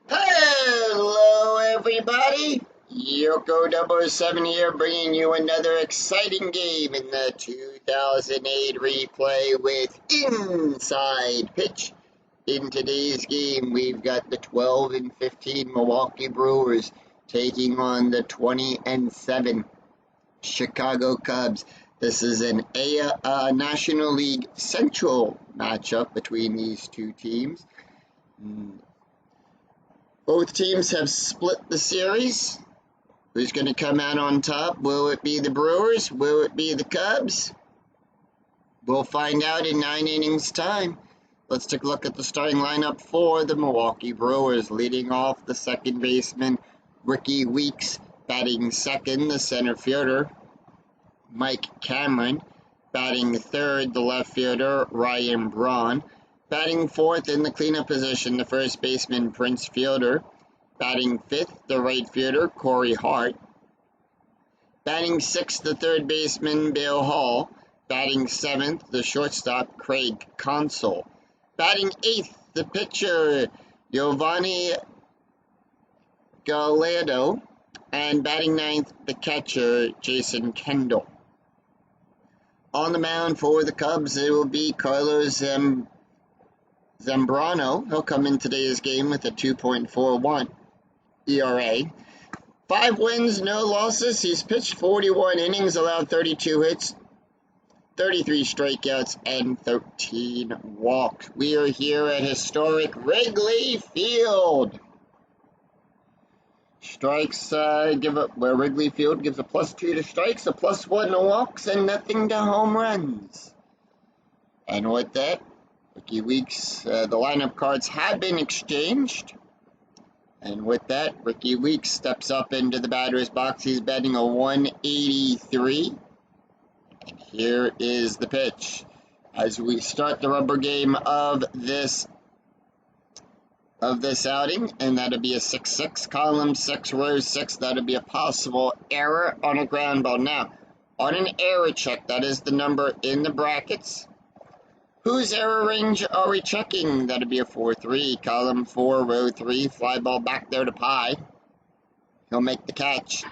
Hello, everybody. Yoko Double 7 here, bringing you another exciting game in the 2008 replay with Inside Pitch. In today's game, we've got the 12-15 Milwaukee Brewers taking on the 20-7 Chicago Cubs. This is an National League Central matchup between these two teams. Both teams have split the series. Who's going to come out on top? Will it be the Brewers? Will it be the Cubs? We'll find out in 9 innings time. Let's take a look at the starting lineup for the Milwaukee Brewers. Leading off, the second baseman, Ricky Weeks. Batting second, the center fielder, Mike Cameron. Batting third, the left fielder, Ryan Braun. Batting fourth in the cleanup position, the first baseman, Prince Fielder. Batting fifth, the right fielder, Corey Hart. Batting sixth, the third baseman, Bill Hall. Batting seventh, the shortstop, Craig Console. Batting eighth, the pitcher, Giovanni Gallardo. And batting ninth, the catcher, Jason Kendall. On the mound for the Cubs, it will be Carlos Zambrano. He'll come in today's game with a 2.41 ERA. 5 wins, no losses. He's pitched 41 innings, allowed 32 hits, 33 strikeouts, and 13 walks. We are here at historic Wrigley Field. Strikes where Wrigley Field gives a +2 to strikes, a +1 to walks, and nothing to home runs. And with that, Ricky Weeks, the lineup cards have been exchanged. And with that, Ricky Weeks steps up into the batter's box. He's batting a 183. And here is the pitch. As we start the rubber game of this outing, and that'll be a 6-6, column 6, row 6. That'll be a possible error on a ground ball. Now, on an error check, that is the number in the brackets. Whose error range are we checking? That'll be a 4-3, column 4, row 3, fly ball back there to Pye. He'll make the catch,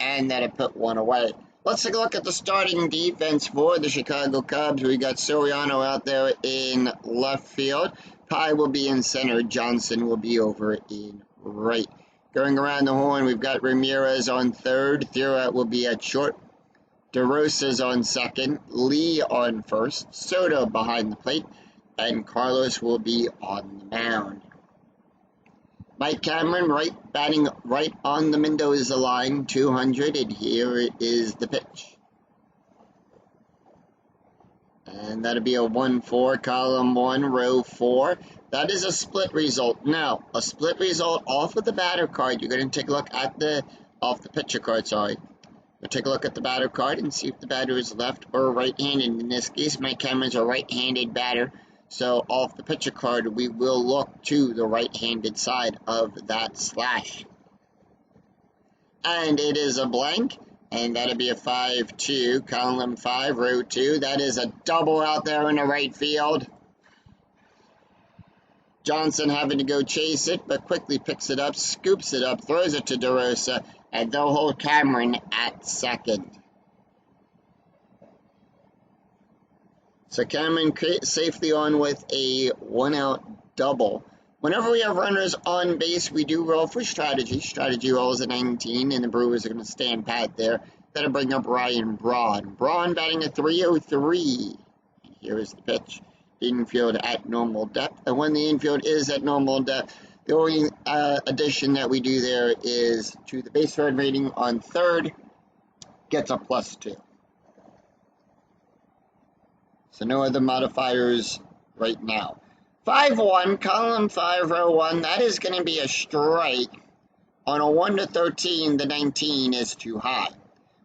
and that'll put one away. Let's take a look at the starting defense for the Chicago Cubs. We got Soriano out there in left field. Pye will be in center. Johnson will be over in right. Going around the horn, we've got Ramirez on third. Thurat will be at short. DeRosa's on second. Lee on first. Soto behind the plate. And Carlos will be on the mound. Mike Cameron batting right on the Mendoza line, 200. And here is the pitch. And that'll be a 1-4, column 1, row 4. That is a split result. Now, a split result off of the batter card. You're going to take a look at off the pitcher card, sorry. We'll take a look at the batter card and see if the batter is left or right-handed. In this case, Mike Cameron's a right-handed batter. So, off the pitcher card, we will look to the right-handed side of that slash. And it is a blank. And that'll be a 5-2, column 5, row 2. That is a double out there in the right field. Johnson having to go chase it, but quickly picks it up, scoops it up, throws it to DeRosa, and they'll hold Cameron at second. So Cameron safely on with a 1-out double. Whenever we have runners on base, we do roll for strategy. Strategy rolls a 19, and the Brewers are going to stand pat there. That'll bring up Ryan Braun. Braun batting a 303. And here is the pitch. Infield at normal depth. And when the infield is at normal depth, the only addition that we do there is to the base run rating on third, gets a +2. So no other modifiers right now. 5-1, column 5, row 1. That is going to be a strike. On a 1 to 13, the 19 is too high.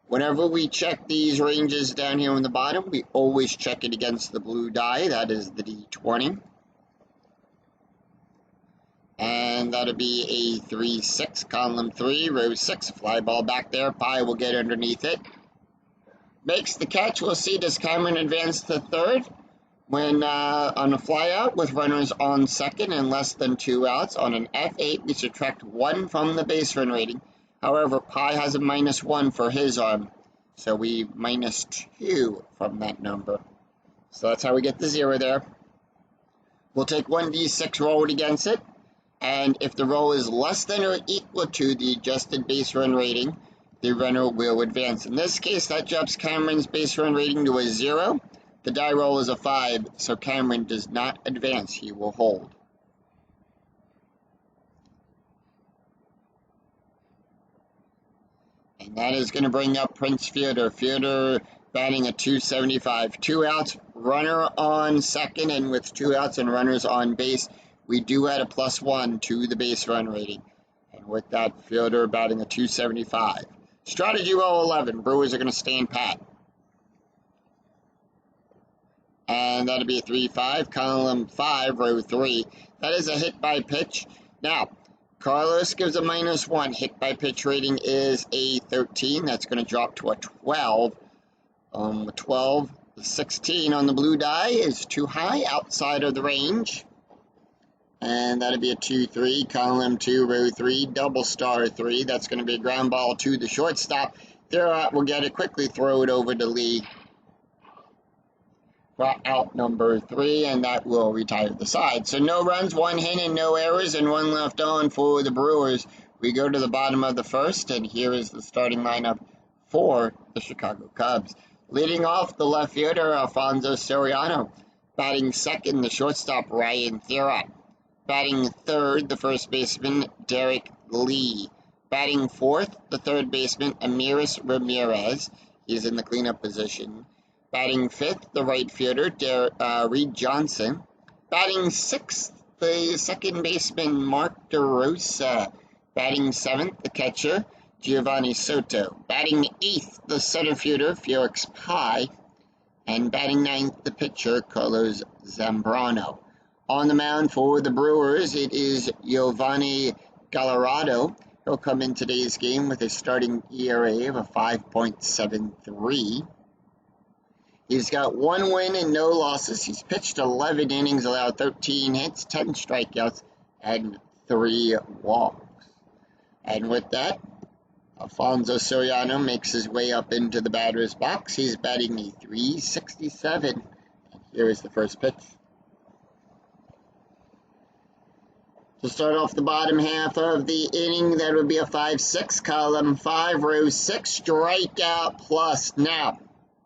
Whenever we check these ranges down here on the bottom, we always check it against the blue die. That is the D20. And that'll be a 3-6, column 3, row 6. Fly ball back there. Pye will get underneath it. Makes the catch. We'll see, does Cameron advance to third? When on a flyout with runners on second and less than 2 outs, on an F8, we subtract 1 from the base run rating. However, Pi has a -1 for his arm, so we minus 2 from that number. So that's how we get the 0 there. We'll take 1d6 rolled against it, and if the roll is less than or equal to the adjusted base run rating, the runner will advance. In this case, that drops Cameron's base run rating to a 0. The die roll is a 5, so Cameron does not advance. He will hold. And that is going to bring up Prince Fielder. Fielder batting a 275. 2 outs, runner on second, and with 2 outs and runners on base, we do add a +1 to the base run rating. And with that, Fielder batting a 275. Strategy roll 11. Brewers are going to stand pat. And that'll be a 3-5, column 5, row 3. That is a hit by pitch. Now, Carlos gives a -1. Hit by pitch rating is a 13. That's going to drop to a 12. 12, 16 on the blue die is too high, outside of the range. And that'll be a 2-3, column 2, row 3, double star 3. That's going to be a ground ball to the shortstop. There, we'll get it quickly, throw it over to Lee for out number 3, and that will retire the side. So no runs, 1 hit, and no errors, and 1 left on for the Brewers. We go to the bottom of the first, and here is the starting lineup for the Chicago Cubs. Leading off, the left fielder, Alfonso Soriano. Batting second, the shortstop, Ryan Thierat. Batting third, the first baseman, Derek Lee. Batting fourth, the third baseman, Amiris Ramirez. He's in the cleanup position. Batting fifth, the right fielder, Reed Johnson. Batting sixth, the second baseman, Mark DeRosa. Batting seventh, the catcher, Giovanni Soto. Batting eighth, the center fielder, Felix Pai. And batting ninth, the pitcher, Carlos Zambrano. On the mound for the Brewers, it is Giovanni Gallardo. He'll come in today's game with a starting ERA of a 5.73. He's got 1 win and no losses. He's pitched 11 innings, allowed 13 hits, 10 strikeouts, and 3 walks. And with that, Alfonso Soriano makes his way up into the batter's box. He's batting a 367. And here is the first pitch. To start off the bottom half of the inning, that would be a 5-6, column 5, row 6, strikeout plus. Now,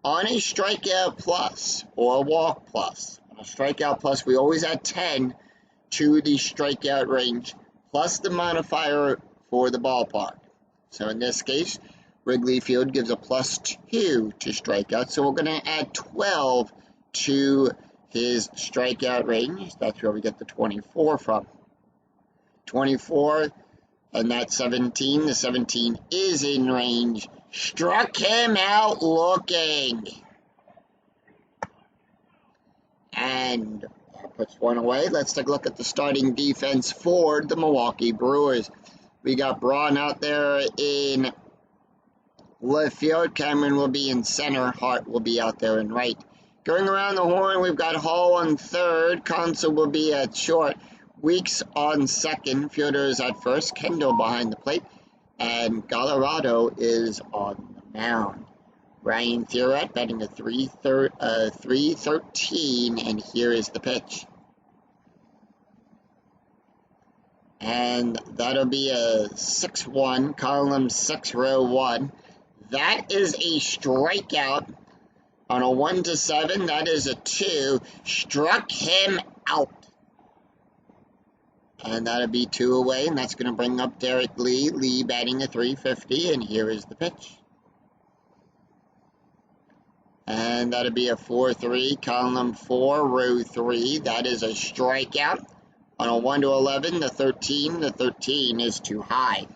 on a strikeout plus or a walk plus, on a strikeout plus, we always add 10 to the strikeout range, plus the modifier for the ballpark. So in this case, Wrigley Field gives a +2 to strikeout, so we're going to add 12 to his strikeout range. That's where we get the 24 from. 24, and that's 17. The 17 is in range. Struck him out looking. And that puts 1 away. Let's take a look at the starting defense for the Milwaukee Brewers. We got Braun out there in left field. Cameron will be in center. Hart will be out there in right. Going around the horn, we've got Hall on third. Consul will be at short. Weeks on second, Fielder is at first, Kendall behind the plate, and Gallardo is on the mound. Ryan Thierat batting a 313, and here is the pitch. And that'll be a 6-1, column 6, row 1. That is a strikeout on a 1-7. That is a 2. Struck him out. And that'll be 2 away, and that's going to bring up Derek Lee. Lee batting a 350, and here is the pitch. And that'll be a 4-3, column 4, row 3. That is a strikeout. On a 1-11, the 13 is too high.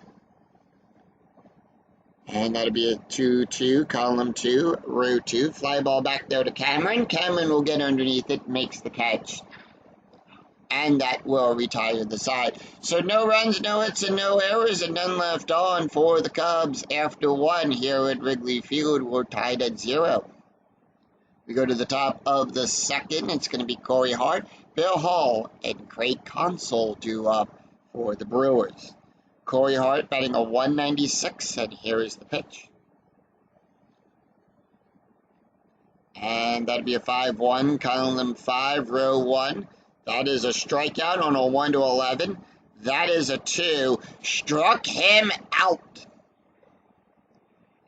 And that'll be a 2-2, column 2, row 2. Fly ball back there to Cameron. Cameron will get underneath it, makes the catch. And that will retire the side. So no runs, no hits, and no errors, and none left on for the Cubs after 1 here at Wrigley Field. We're tied at 0. We go to the top of the second. It's going to be Corey Hart, Bill Hall, and Craig Console due up for the Brewers. Corey Hart batting a 196, and here is the pitch. And that'd be a 5-1, column 5, row 1. That is a strikeout on a 1-11. That is a 2. Struck him out.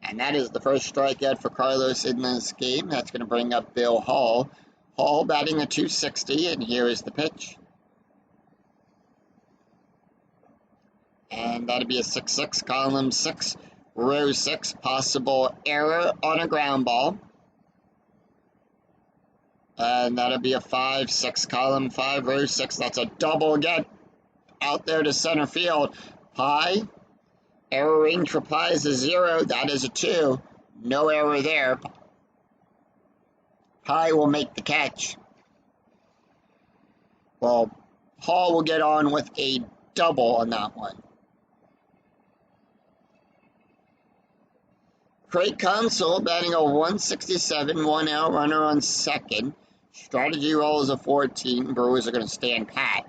And that is the first strikeout for Carlos in this game. That's going to bring up Bill Hall. Hall batting a 260, and here is the pitch. And that'd be a 6-6, column 6, row 6. Possible error on a ground ball. And that'll be a 5-6, column 5, row 6. That's a double again. Out there to center field. High. Error range for Pie is a 0. That is a 2. No error there. Pie will make the catch. Well, Hall will get on with a double on that one. Craig Console batting a 167, 1 out, runner on second. Strategy roll is a 14. Brewers are going to stand pat.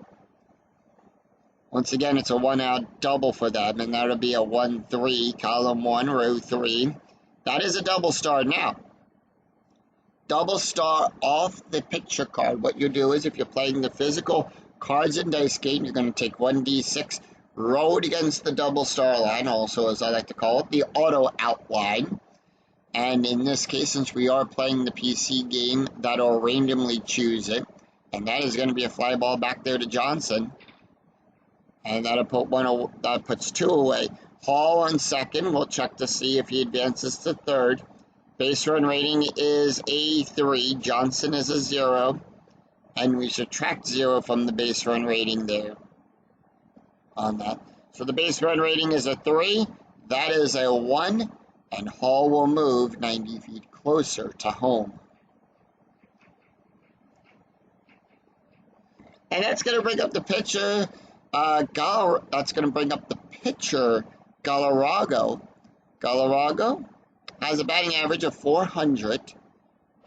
Once again, it's a 1 out double for them, and that'll be a 1-3, column 1, row 3. That is a double star now. Double star off the picture card. What you do is, if you're playing the physical cards and dice game, you're going to take 1d6, roll it against the double star line, also as I like to call it, the auto outline. And in this case, since we are playing the PC game, that'll randomly choose it. And that is going to be a fly ball back there to Johnson. And that'll put that puts 2 away. Hall on second. We'll check to see if he advances to third. Base run rating is a 3. Johnson is a 0. And we subtract 0 from the base run rating there on that. So the base run rating is a 3. That is a 1. And Hall will move 90 feet closer to home. And that's going to bring up the pitcher. That's going to bring up the pitcher, Galarrago. Galarrago has a batting average of 400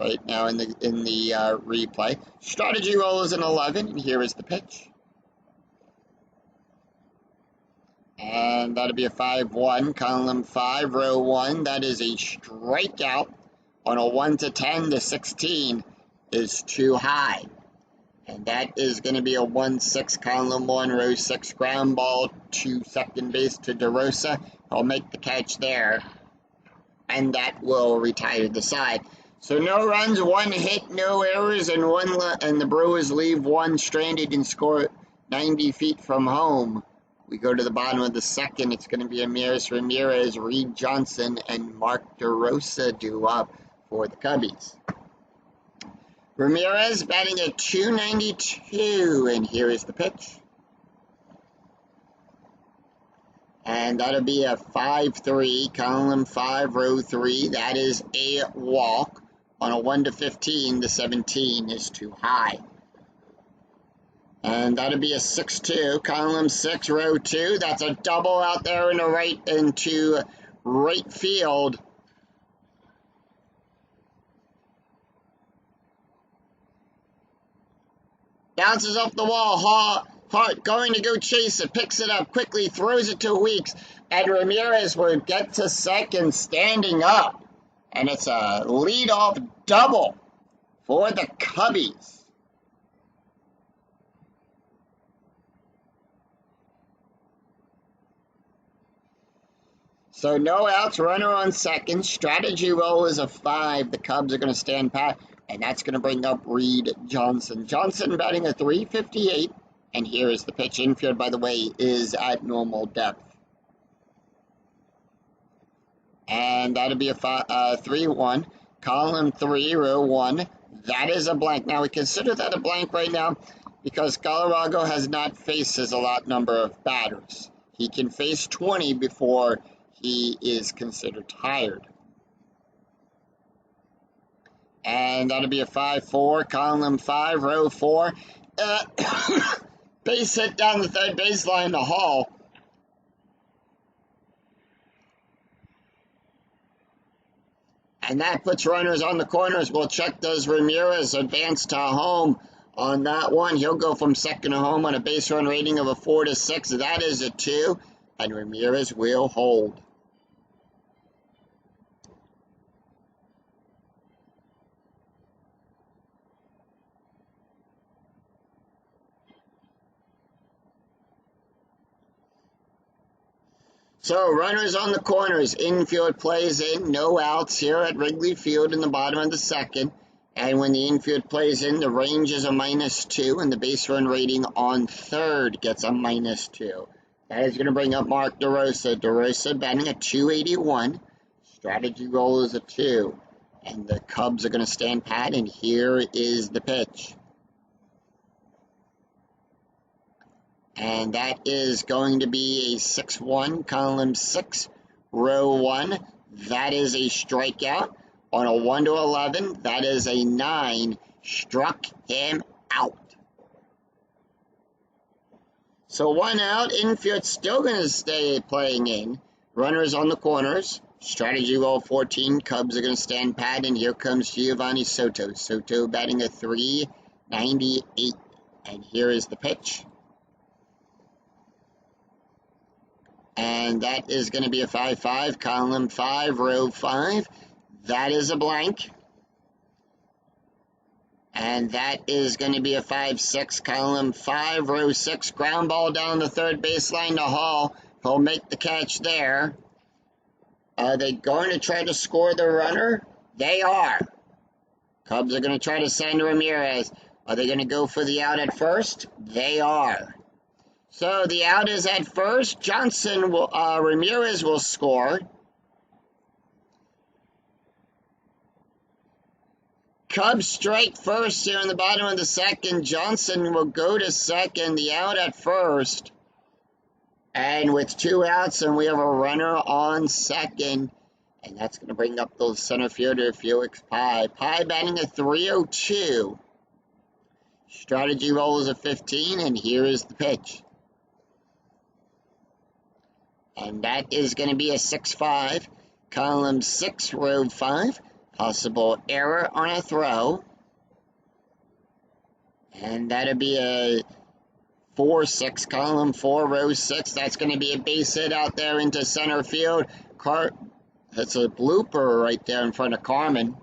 right now in the replay. Strategy roll is an 11, and here is the pitch. And that'll be a 5-1, column 5, row 1. That is a strikeout on a 1-10. The 16 is too high. And that is going to be a 1-6, column 1, row 6, ground ball to second base to DeRosa. He'll make the catch there. And that will retire the side. So no runs, 1 hit, no errors, and the Brewers leave 1 stranded and score 90 feet from home. We go to the bottom of the second. It's going to be Ramirez, Reed Johnson, and Mark DeRosa due up for the Cubbies. Ramirez batting at 292, and here is the pitch. And that'll be a 5-3, column 5, row 3. That is a walk on a 1-15. The 17 is too high. And that'll be a 6-2, column 6, row 2. That's a double out there into right field. Bounces off the wall. Hart going to go chase it. Picks it up quickly. Throws it to Weeks. And Ramirez will get to second standing up. And it's a leadoff double for the Cubbies. So no outs, runner on second. Strategy roll is a 5. The Cubs are going to stand pat, and that's going to bring up Reed Johnson. Johnson batting a 358, and here is the pitch. Infield, by the way, is at normal depth. And that'll be a 3-1, column 3, row 1. That is a blank. Now, we consider that a blank right now because Galarrago has not faced his allotted number of batters. He can face 20 before he is considered tired. And that'll be a 5-4, column 5, row 4. Base hit down the third baseline to Hall. And that puts runners on the corners. We'll check, does Ramirez advance to home on that one? He'll go from second to home on a base run rating of a 4 to 6. That is a 2, and Ramirez will hold. So, runners on the corners. Infield plays in. No outs here at Wrigley Field in the bottom of the second. And when the infield plays in, the range is a -2, and the base run rating on third gets a -2. That is going to bring up Mark DeRosa. DeRosa batting a .281. Strategy roll is a 2. And the Cubs are going to stand pat, and here is the pitch. And that is going to be a 6-1, column 6, row 1. That is a strikeout. On a 1 to 11, that is a 9. Struck him out. So 1 out. Infield still going to stay playing in. Runners on the corners. Strategy roll 14. Cubs are going to stand pat, and here comes Giovanni Soto. Soto batting a .398. And here is the pitch. And that is going to be a 5-5, column 5, row 5. That is a blank. And that is going to be a 5-6, column 5, row 6. Ground ball down the third baseline to Hall. He'll make the catch there. Are they going to try to score the runner? They are. Cubs are going to try to send Ramirez. Are they going to go for the out at first? They are. So the out is at first. Ramirez will score. Cubs strike first here in the bottom of the second. Johnson will go to second. The out at first. And with 2 outs, and we have a runner on second. And that's going to bring up the center fielder, Felix Pye. Pye batting a .302. Strategy roll is a 15, and here is the pitch. And that is going to be a 6-5, column 6, row 5. Possible error on a throw. And that'll be a 4-6, column 4, row 6. That's going to be a base hit out there into center field. That's a blooper right there in front of Carmen.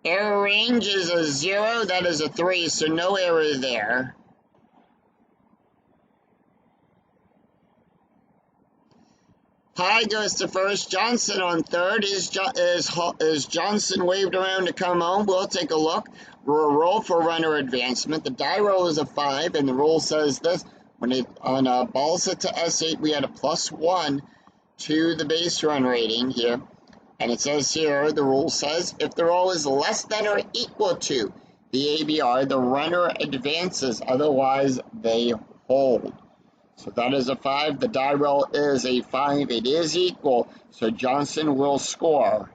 Error range is a 0. That is a 3, so no error there. Pye goes to first. Johnson on third. Is Johnson waved around to come home? We'll take a look. We'll roll for runner advancement. The die roll is a 5, and the rule says this. On a balls hit to S8, we had a +1 to the base run rating here. And it says here, the rule says, if the roll is less than or equal to the ABR, the runner advances. Otherwise, they hold. So that is a 5. The die roll is a 5. It is equal, so Johnson will score.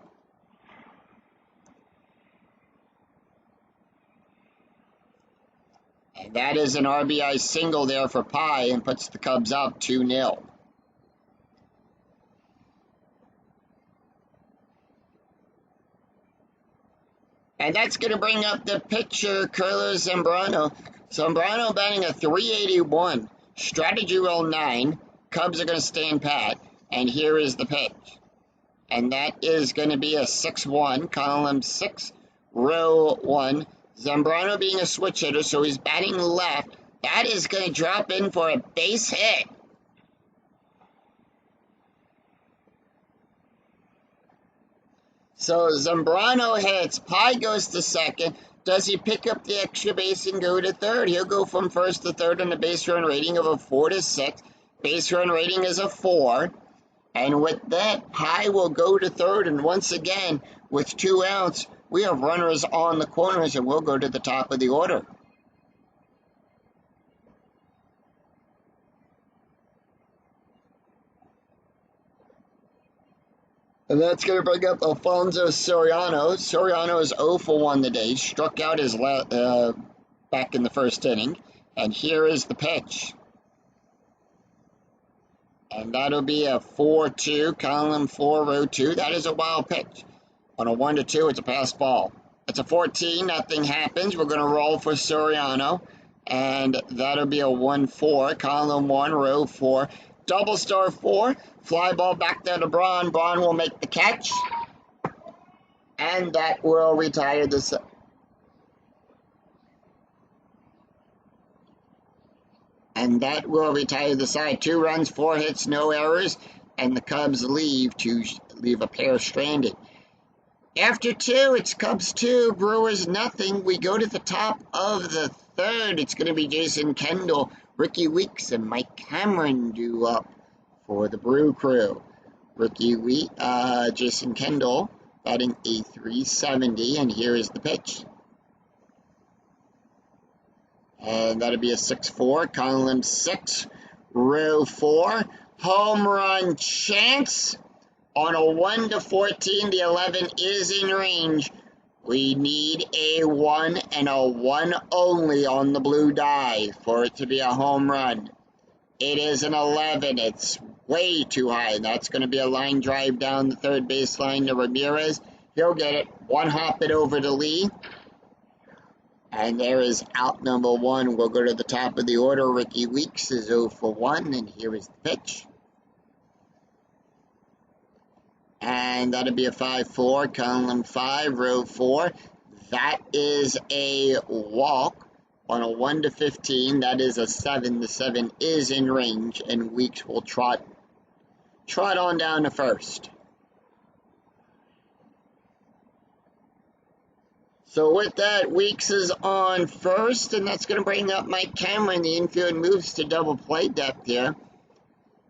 And that is an RBI single there for Pye and puts the Cubs up 2-0. And that's going to bring up the pitcher, Carlos Zambrano. Zambrano batting a .381. Strategy roll 9. Cubs are going to stand pat. And here is the pitch. And that is going to be a 6-1, column 6, row 1. Zambrano being a switch hitter, so he's batting left. That is going to drop in for a base hit. So Zambrano hits. Pye goes to second. Does he pick up the extra base and go to third? He'll go from first to third on a base run rating of a 4 to 6. Base run rating is a 4. And with that, Pye will go to third. And once again, with 2 outs, we have runners on the corners, and we'll go to the top of the order. And that's going to bring up Alfonso Soriano. Soriano is 0 for 1 today. Struck out his back in the first inning. And here is the pitch. And that'll be a 4-2, column 4, row 2. That is a wild pitch. On a 1-2, it's a pass ball. It's a 14, nothing happens. We're going to roll for Soriano, and that'll be a 1-4, column 1, row 4. Double star 4, fly ball back there to Braun. Braun will make the catch, and that will retire the side. 2 runs, 4 hits, no errors, and the Cubs leave a pair stranded. After 2, it's Cubs 2, Brewers nothing. We go to the top of the 3rd. It's going to be Jason Kendall, Ricky Weeks, and Mike Cameron due up for the Brew Crew. Jason Kendall batting a .370, and here is the pitch. And that'll be a 6-4, column 6, row 4. Home run chance. On a 1-14, the 11 is in range. We need a 1 and a 1 only on the blue die for it to be a home run. It is an 11. It's way too high. That's going to be a line drive down the third baseline to Ramirez. He'll get it. 1 hop it over to Lee. And there is out number 1. We'll go to the top of the order. Ricky Weeks is 0 for 1, and here is the pitch. And that'll be a 5-4, column 5, row 4. That is a walk. On a 1-15, that is a 7. The 7 is in range, and Weeks will trot on down to first. So with that, Weeks is on first, and that's going to bring up Mike Cameron. The infield moves to double play depth here.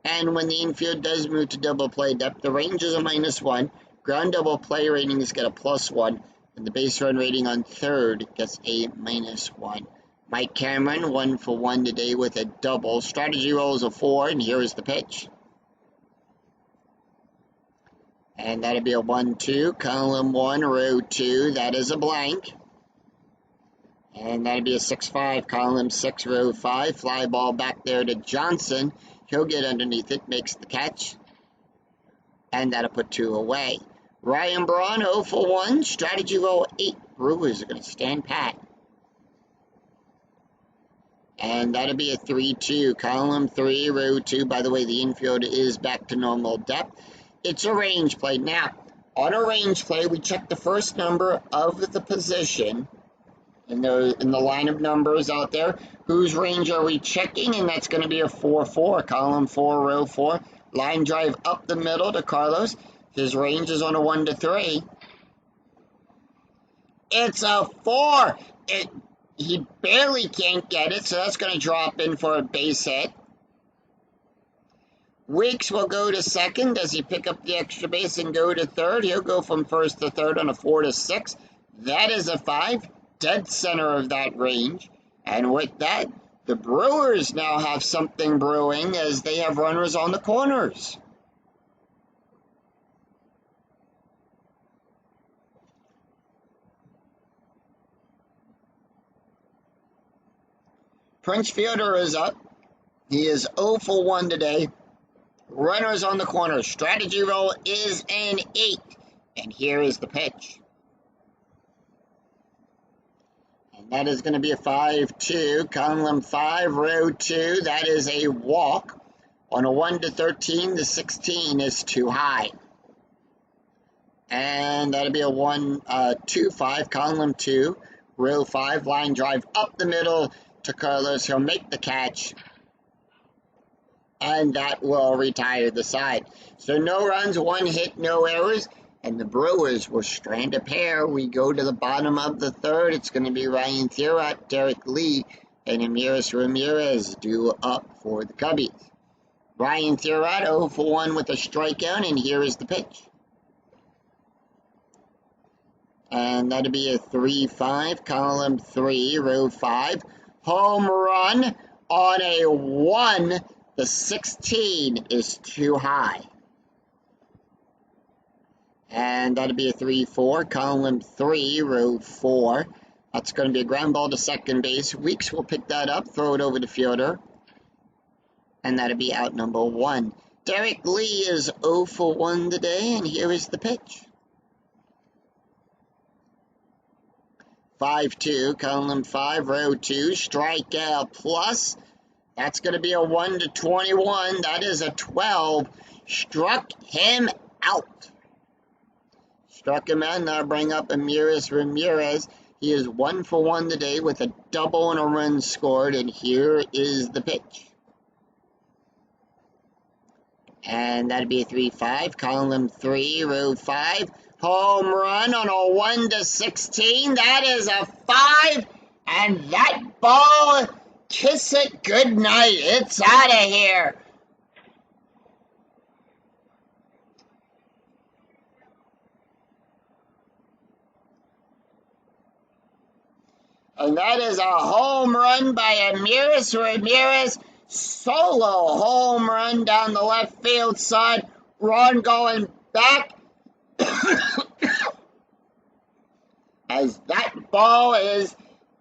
And when the infield does move to double play depth, the range is a -1. Ground double play ratings get a +1. And the base run rating on third gets a -1. Mike Cameron, 1 for 1 today with a double. Strategy rolls a 4, and here is the pitch. And that'll be a 1-2, column 1, row 2. That is a blank. And that'll be a 6-5, column 6, row 5. Fly ball back there to Johnson. He'll get underneath it, makes the catch. And that'll put 2 away. Ryan Braun, 0 for 1. Strategy roll 8. Brewers are going to stand pat. And that'll be a 3-2, column 3, row 2. By the way, the infield is back to normal depth. It's a range play. Now, on a range play, we check the first number of the position in the line of numbers out there. Whose range are we checking? And that's going to be a 4-4, column 4, row 4. Line drive up the middle to Carlos. His range is on a 1-3. It's a 4. He barely can't get it, so that's going to drop in for a base hit. Weeks will go to second. Does he pick up the extra base and go to third? He'll go from first to third on a 4-6. That is a 5. Dead center of that range. And with that, the Brewers now have something brewing as they have runners on the corners. Prince Fielder is up. He is 0 for 1 today. Runners on the corner. Strategy roll is an 8. And here is the pitch. And that is going to be a 5-2, column 5, row 2. That is a walk. On a 1-13, the 16 is too high. And that'll be a 1-2-5, column 2, row 5. Line drive up the middle to Carlos. He'll make the catch. And that will retire the side. So no runs, 1 hit, no errors. And the Brewers will strand a pair. We go to the bottom of the 3rd. It's going to be Ryan Thierat, Derek Lee, and Ramirez due up for the Cubbies. Ryan Thierat, 0 for 1 with a strikeout, and here is the pitch. And that'll be a 3-5, column 3, row 5. Home run on a 1. The 16 is too high. And that'll be a 3-4, column 3, row 4. That's going to be a ground ball to second base. Weeks will pick that up, throw it over to Fielder. And that'll be out number 1. Derek Lee is 0 for 1 today, and here is the pitch. 5-2, column 5, row 2, strikeout plus. That's going to be a 1-21. That is a 12. Struck him out. Struck him out. Now bring up Ramirez. He is 1 for 1 today with a double and a run scored. And here is the pitch. And that'd be a 3-5. Column 3, row 5. Home run on a 1-16. That is a 5. And that ball, kiss it goodnight. It's out of here. And that is a home run by Ramirez. Solo home run down the left field side. Ron going back. As that ball is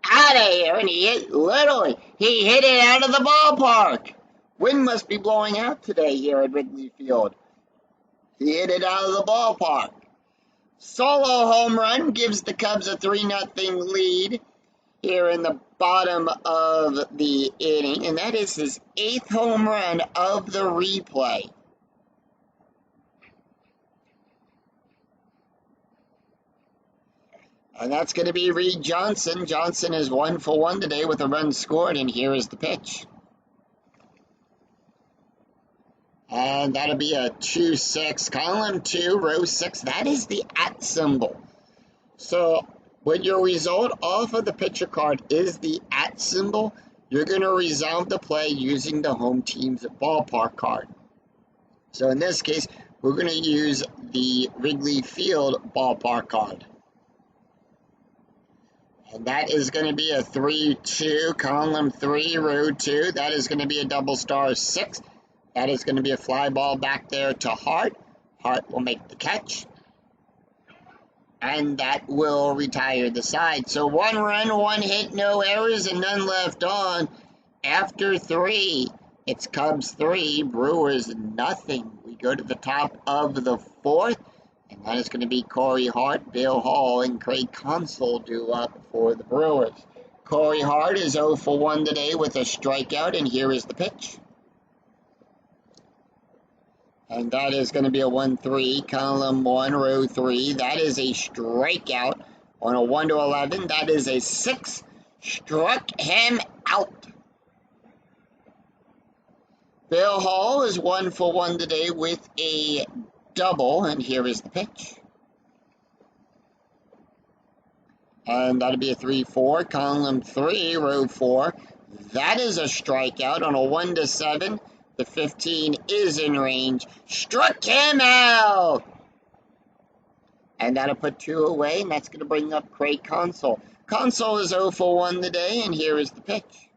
out of here. And he hit it out of the ballpark. Wind must be blowing out today here at Wrigley Field. He hit it out of the ballpark. Solo home run gives the Cubs a 3-0 lead here in the bottom of the inning, and that is his 8th home run of the replay. And that's going to be Reed Johnson. Johnson is 1 for 1 today with a run scored, and here is the pitch. And that'll be a 2-6, column 2, row 6. That is the @ symbol. So when your result off of the pitcher card is the @ symbol, you're going to resolve the play using the home team's ballpark card. So in this case, we're going to use the Wrigley Field ballpark card. And that is going to be a 3-2, column 3, row 2. That is going to be a double star 6. That is going to be a fly ball back there to Hart. Hart will make the catch. And that will retire the side. So 1 run, 1 hit, no errors, and none left on. After 3, it's Cubs 3, Brewers nothing. We go to the top of the 4th, and that is going to be Corey Hart, Bill Hall, and Craig Console due up for the Brewers. Corey Hart is 0 for 1 today with a strikeout, and here is the pitch. And that is going to be a 1-3, column 1, row 3. That is a strikeout on a 1-11. That is a 6. Struck him out. Bill Hall is 1 for 1 today with a double, and here is the pitch. And that'll be a 3-4, column 3, row 4. That is a strikeout on a 1-7. The 15 is in range. Struck him out! And that'll put 2 away, and that's going to bring up Craig Console. Console is 0 for 1 today, and here is the pitch.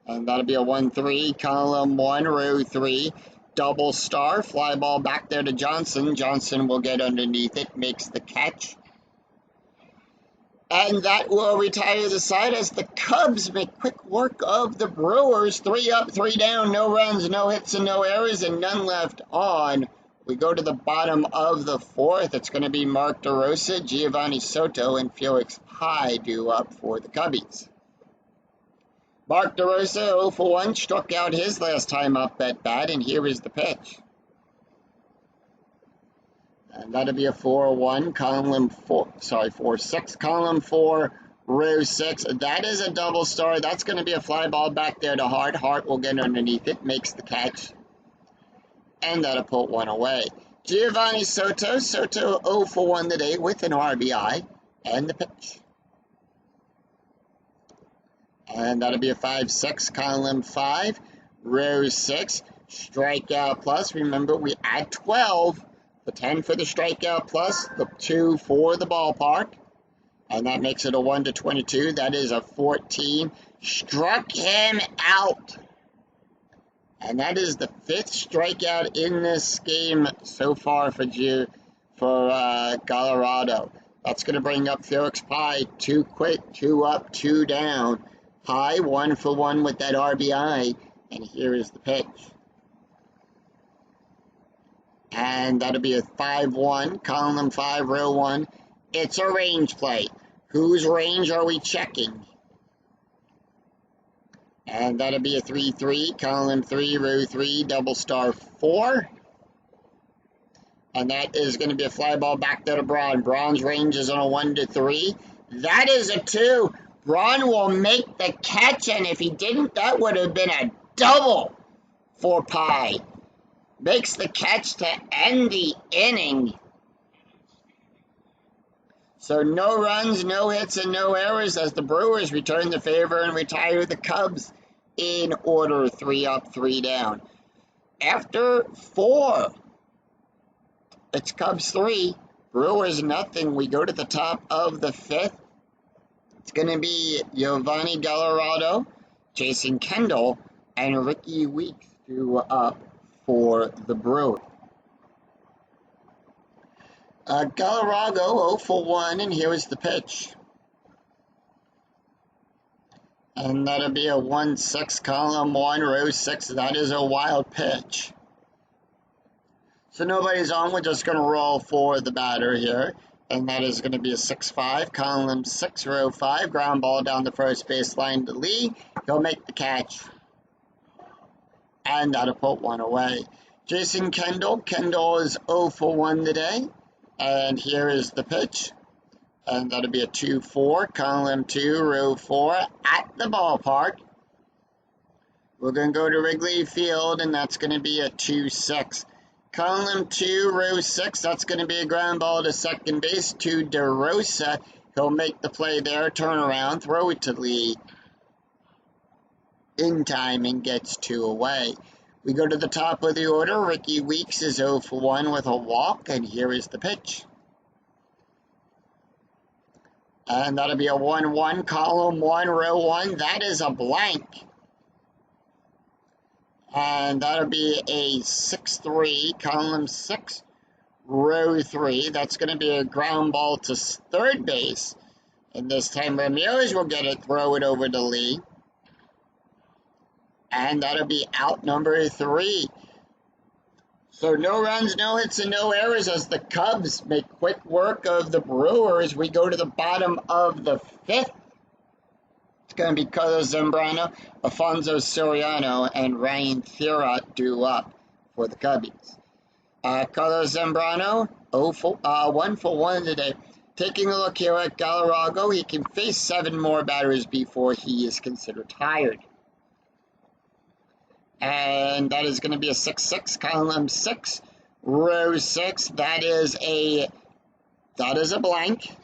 And that'll be a 1-3, column 1, row 3. Double star, fly ball back there to Johnson. Johnson will get underneath it, makes the catch. And that will retire the side as the Cubs make quick work of the Brewers. 3 up, 3 down, no runs, no hits, and no errors, and none left on. We go to the bottom of the 4th. It's going to be Mark DeRosa, Giovanni Soto, and Felix Pye due up for the Cubbies. Mark DeRosa, 0 for 1, struck out his last time up at bat, and here is the pitch. And that'll be a 4-1, column 4-6, column 4, row 6. That is a double star. That's going to be a fly ball back there to Hart. Hart will get underneath it, makes the catch. And that'll put 1 away. Giovanni Soto, 0 for 1 today with an RBI, and the pitch. And that'll be a 5-6, column 5, row 6, strikeout plus. Remember, we add 12. The 10 for the strikeout plus, the 2 for the ballpark. And that makes it a 1-22. That is a 14. Struck him out. And that is the 5th strikeout in this game so far for Colorado. That's going to bring up Felix Pye. 2 quick, 2 up, 2 down. Pye 1 for 1 with that RBI. And here is the pitch. And that'll be a 5-1, column 5, row 1. It's a range play. Whose range are we checking? And that'll be a 3-3, column 3, row 3, double star 4. And that is going to be a fly ball back there to Braun. Braun's range is on a 1-3. That is a 2. Braun will make the catch, and if he didn't, that would have been a double for Pie. Makes the catch to end the inning. So no runs, no hits, and no errors as the Brewers return the favor and retire the Cubs in order, 3 up, 3 down. After 4, it's Cubs 3, Brewers nothing. We go to the top of the 5th. It's going to be Giovanni Gallardo, Jason Kendall, and Ricky Weeks due up for the Brewers. Gallardo 0 for 1, and here is the pitch. And that'll be a 1-6, column 1, row 6. That is a wild pitch. So nobody's on. We're just going to roll for the batter here. And that is going to be a 6-5, column 6, row 5. Ground ball down the first baseline to Lee. He'll make the catch. And that'll put one away. Jason Kendall. Kendall is 0 for 1 today. And here is the pitch. And that'll be a 2-4, column 2, row 4 at the ballpark. We're going to go to Wrigley Field, and that's going to be a 2-6. Column 2, row 6, that's going to be a ground ball to second base to DeRosa. He'll make the play there, turn around, throw it to Lee. In time and gets 2 away. We go to the top of the order. Ricky Weeks is 0 for 1 with a walk, and here is the pitch. And that'll be a 1-1, column 1, row 1. That is a blank. And that'll be a 6-3, column 6, row 3. That's going to be a ground ball to third base. And this time Ramirez will get it, throw it over to Lee. And that'll be out number 3. So no runs, no hits, and no errors as the Cubs make quick work of the Brewers. We go to the bottom of the 5th. It's going to be Carlos Zambrano, Alfonso Soriano, and Ryan Thierot due up for the Cubbies. Carlos Zambrano, 1 for 1 today. Taking a look here at Gallardo, he can face 7 more batters before he is considered tired. And that is going to be a 6-6, column 6, row 6. That is a blank.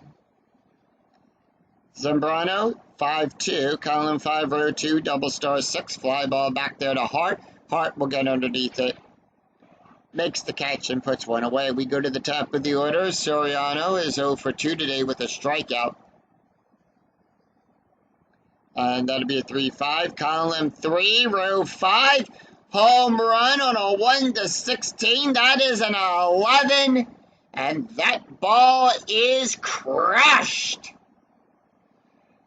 Zambrano, 5-2, column 5, row 2, double star 6. Fly ball back there to Hart. Hart will get underneath it. Makes the catch and puts one away. We go to the top of the order. Soriano is 0 for 2 today with a strikeout. And that'll be a 3-5, column 3, row 5. Home run on a 1-16. That is an 11. And that ball is crushed.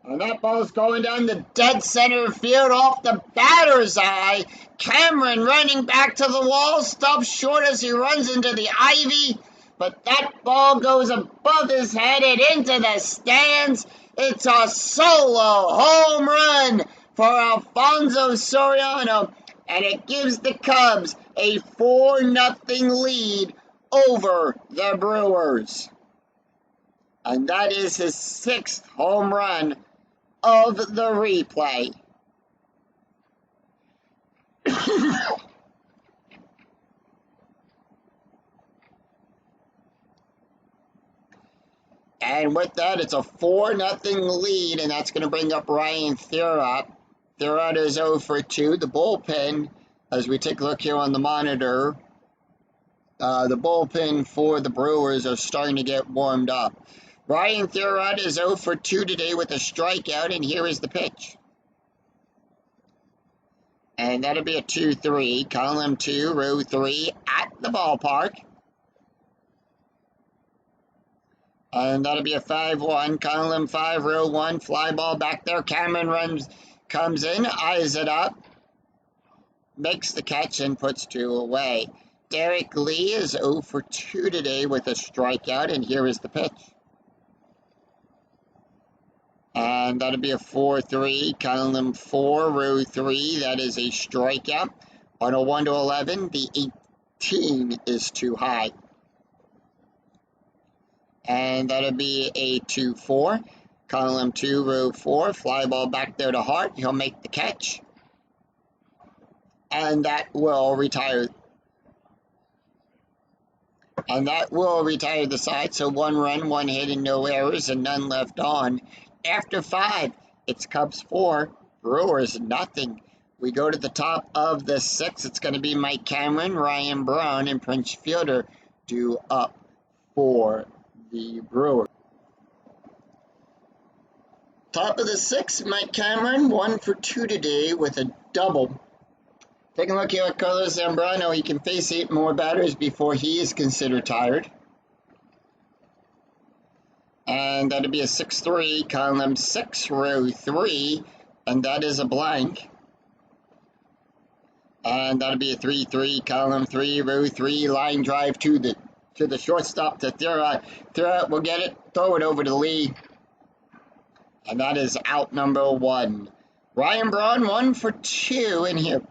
And that ball's going down the dead center field off the batter's eye. Cameron running back to the wall, stops short as he runs into the ivy. But that ball goes above his head and into the stands. It's a solo home run for Alfonso Soriano, and it gives the Cubs a 4-0 lead over the Brewers. And that is his 6th home run of the replay. And with that, it's a 4-0 lead, and that's going to bring up Ryan Thierot. Thierot is 0 for 2. The bullpen, as we take a look here on the monitor, the bullpen for the Brewers are starting to get warmed up. Ryan Thierot is 0 for 2 today with a strikeout, and here is the pitch. And that'll be a 2-3, column 2, row 3 at the ballpark. And that'll be a 5-1, column 5, row 1, fly ball back there. Cameron comes in, eyes it up, makes the catch, and puts 2 away. Derek Lee is 0 for 2 today with a strikeout, and here is the pitch. And that'll be a 4-3, column 4, row 3. That is a strikeout. On a 1 to 11, the 18 is too high. And that'll be a 2-4, column 2, row 4. Fly ball back there to Hart. He'll make the catch. And that will retire. And that will retire the side. So 1 run, 1 hit, and no errors, and none left on. After 5, it's Cubs 4, Brewers nothing. We go to the top of the 6th. It's going to be Mike Cameron, Ryan Braun, and Prince Fielder due up for the Brewers. Top of the 6th, Mike Cameron, 1 for 2 today with a double. Take a look here at Carlos Zambrano. He can face 8 more batters before he is considered tired. And that'll be a 6-3, column 6, row 3, and that is a blank. And that'll be a 3-3, column 3, row 3, line drive to the shortstop to Thurrott. Thurrott will get it, throw it over to Lee. And that is out number 1. Ryan Braun, 1 for 2 in here.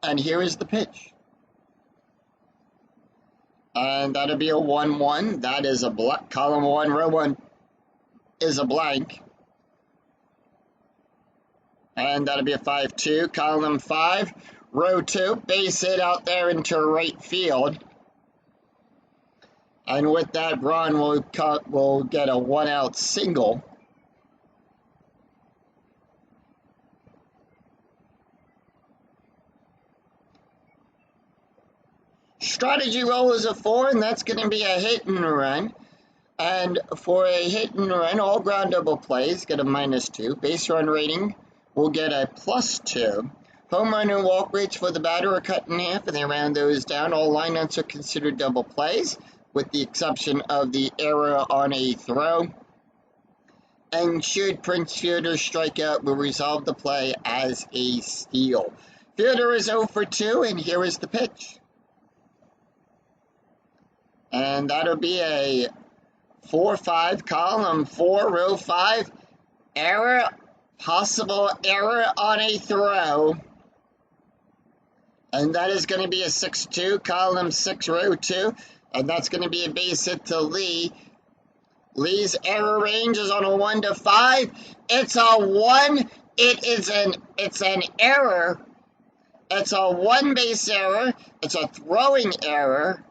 And here is the pitch. And that'll be a 1-1. That is a blank. Column 1, row 1 is a blank. And that'll be a 5-2. Column 5, row 2. Base hit out there into right field. And with that, Braun will get a 1-out single. Strategy roll is a 4, and that's going to be a hit and run. And for a hit and run, all ground double plays get a -2. Base run rating will get a +2. Home run and walk rates for the batter are cut in half, and they round those down. All lineouts are considered double plays, with the exception of the error on a throw. And should Prince Fielder strike out, will resolve the play as a steal. Fielder is 0 for 2, and here is the pitch. And that'll be a 4-5, column 4, row 5. Error, possible error on a throw. And that is going to be a 6-2, column 6, row 2. And that's going to be a base hit to Lee. Lee's error range is on a 1 to 5. It's a 1. It's an error. It's a 1 base error. It's a throwing error.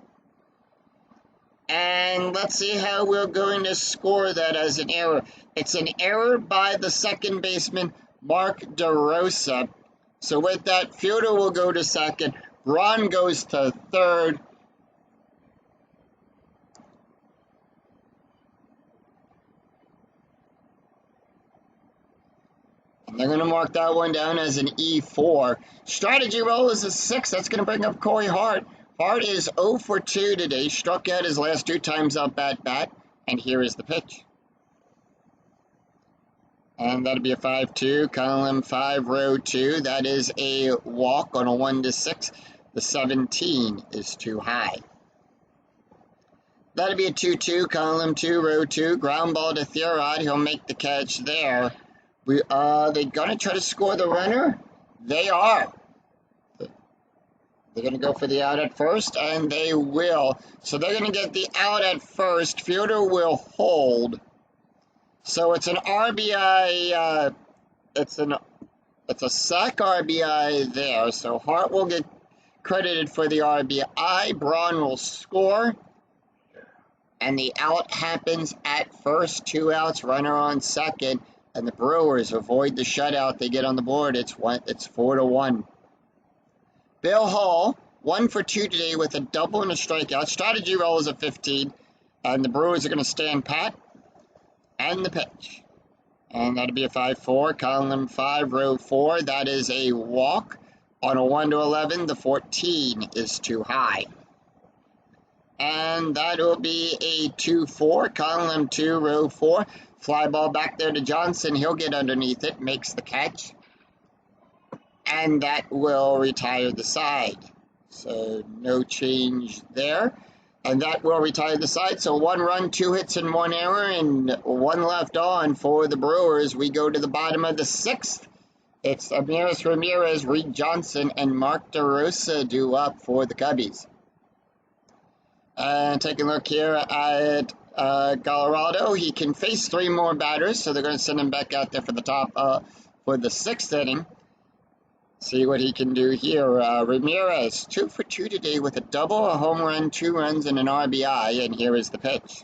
And let's see how we're going to score that as an error. It's an error by the second baseman, Mark DeRosa. So with that, Fielder will go to second. Braun goes to third. And they're going to mark that one down as an E4. Strategy roll is a 6. That's going to bring up Corey Hart. Hart is 0 for 2 today, struck out his last 2 times up at bat, and here is the pitch. And that'll be a 5-2, column 5, row 2. That is a walk on a 1 to 6. The 17 is too high. That'll be a 2-2, column 2, row 2. Ground ball to Thurrott. He'll make the catch there. Are they going to try to score the runner? They are. They're going to go for the out at first, and they will. So they're going to get the out at first. Fielder will hold. So it's an RBI. It's a sac RBI there. So Hart will get credited for the RBI. Braun will score. And the out happens at first. 2 outs, runner on second. And the Brewers avoid the shutout. They get on the board. It's 4-1. Bill Hall, 1 for 2 today with a double and a strikeout. Strategy roll is a 15. And the Brewers are going to stand pat. And the pitch. And that'll be a 5-4, column 5, row 4. That is a walk. On a 1 to 11, the 14 is too high. And that'll be a 2-4, column 2, row 4. Fly ball back there to Johnson. He'll get underneath it, makes the catch. And that will retire the side. So no change there. And that will retire the side. So 1 run, 2 hits, and 1 error, and 1 left on for the Brewers. We go to the bottom of the 6th. It's Amiris Ramirez, Reed Johnson, and Mark DeRosa due up for the Cubbies. And taking a look here at Colorado, he can face 3 more batters, so they're going to send him back out there for the top for the 6th inning. See what he can do here. Ramirez, 2 for 2 today with a double, a home run, 2 runs, and an RBI. And here is the pitch.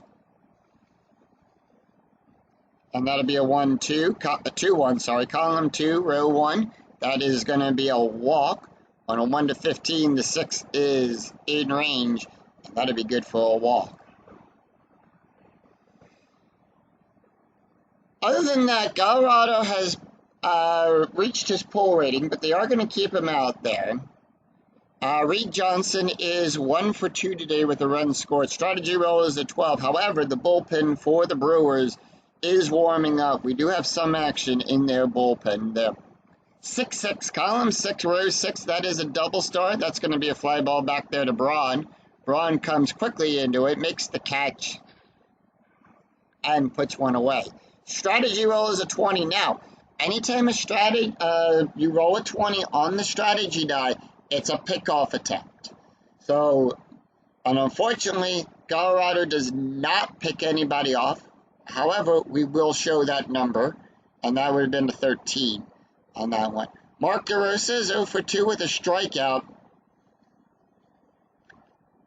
And that'll be a 2-1, sorry. Column 2, row 1. That is going to be a walk. On a 1 to 15, the 6 is in range. And that'll be good for a walk. Other than that, Colorado has reached his pull rating, but they are going to keep him out there. Reed Johnson is 1 for 2 today with a run scored. Strategy roll is a 12. However, the bullpen for the Brewers is warming up. We do have some action in their bullpen. The 6-6, column 6, row 6, that is a double star. That's going to be a fly ball back there to Braun. Braun comes quickly into it, makes the catch, and puts one away. Strategy roll is a 20. Now, anytime you roll a 20 on the strategy die, it's a pickoff attempt. So, unfortunately, Colorado does not pick anybody off. However, we will show that number, and that would have been the 13 on that one. Mark DeRosa is 0 for 2 with a strikeout.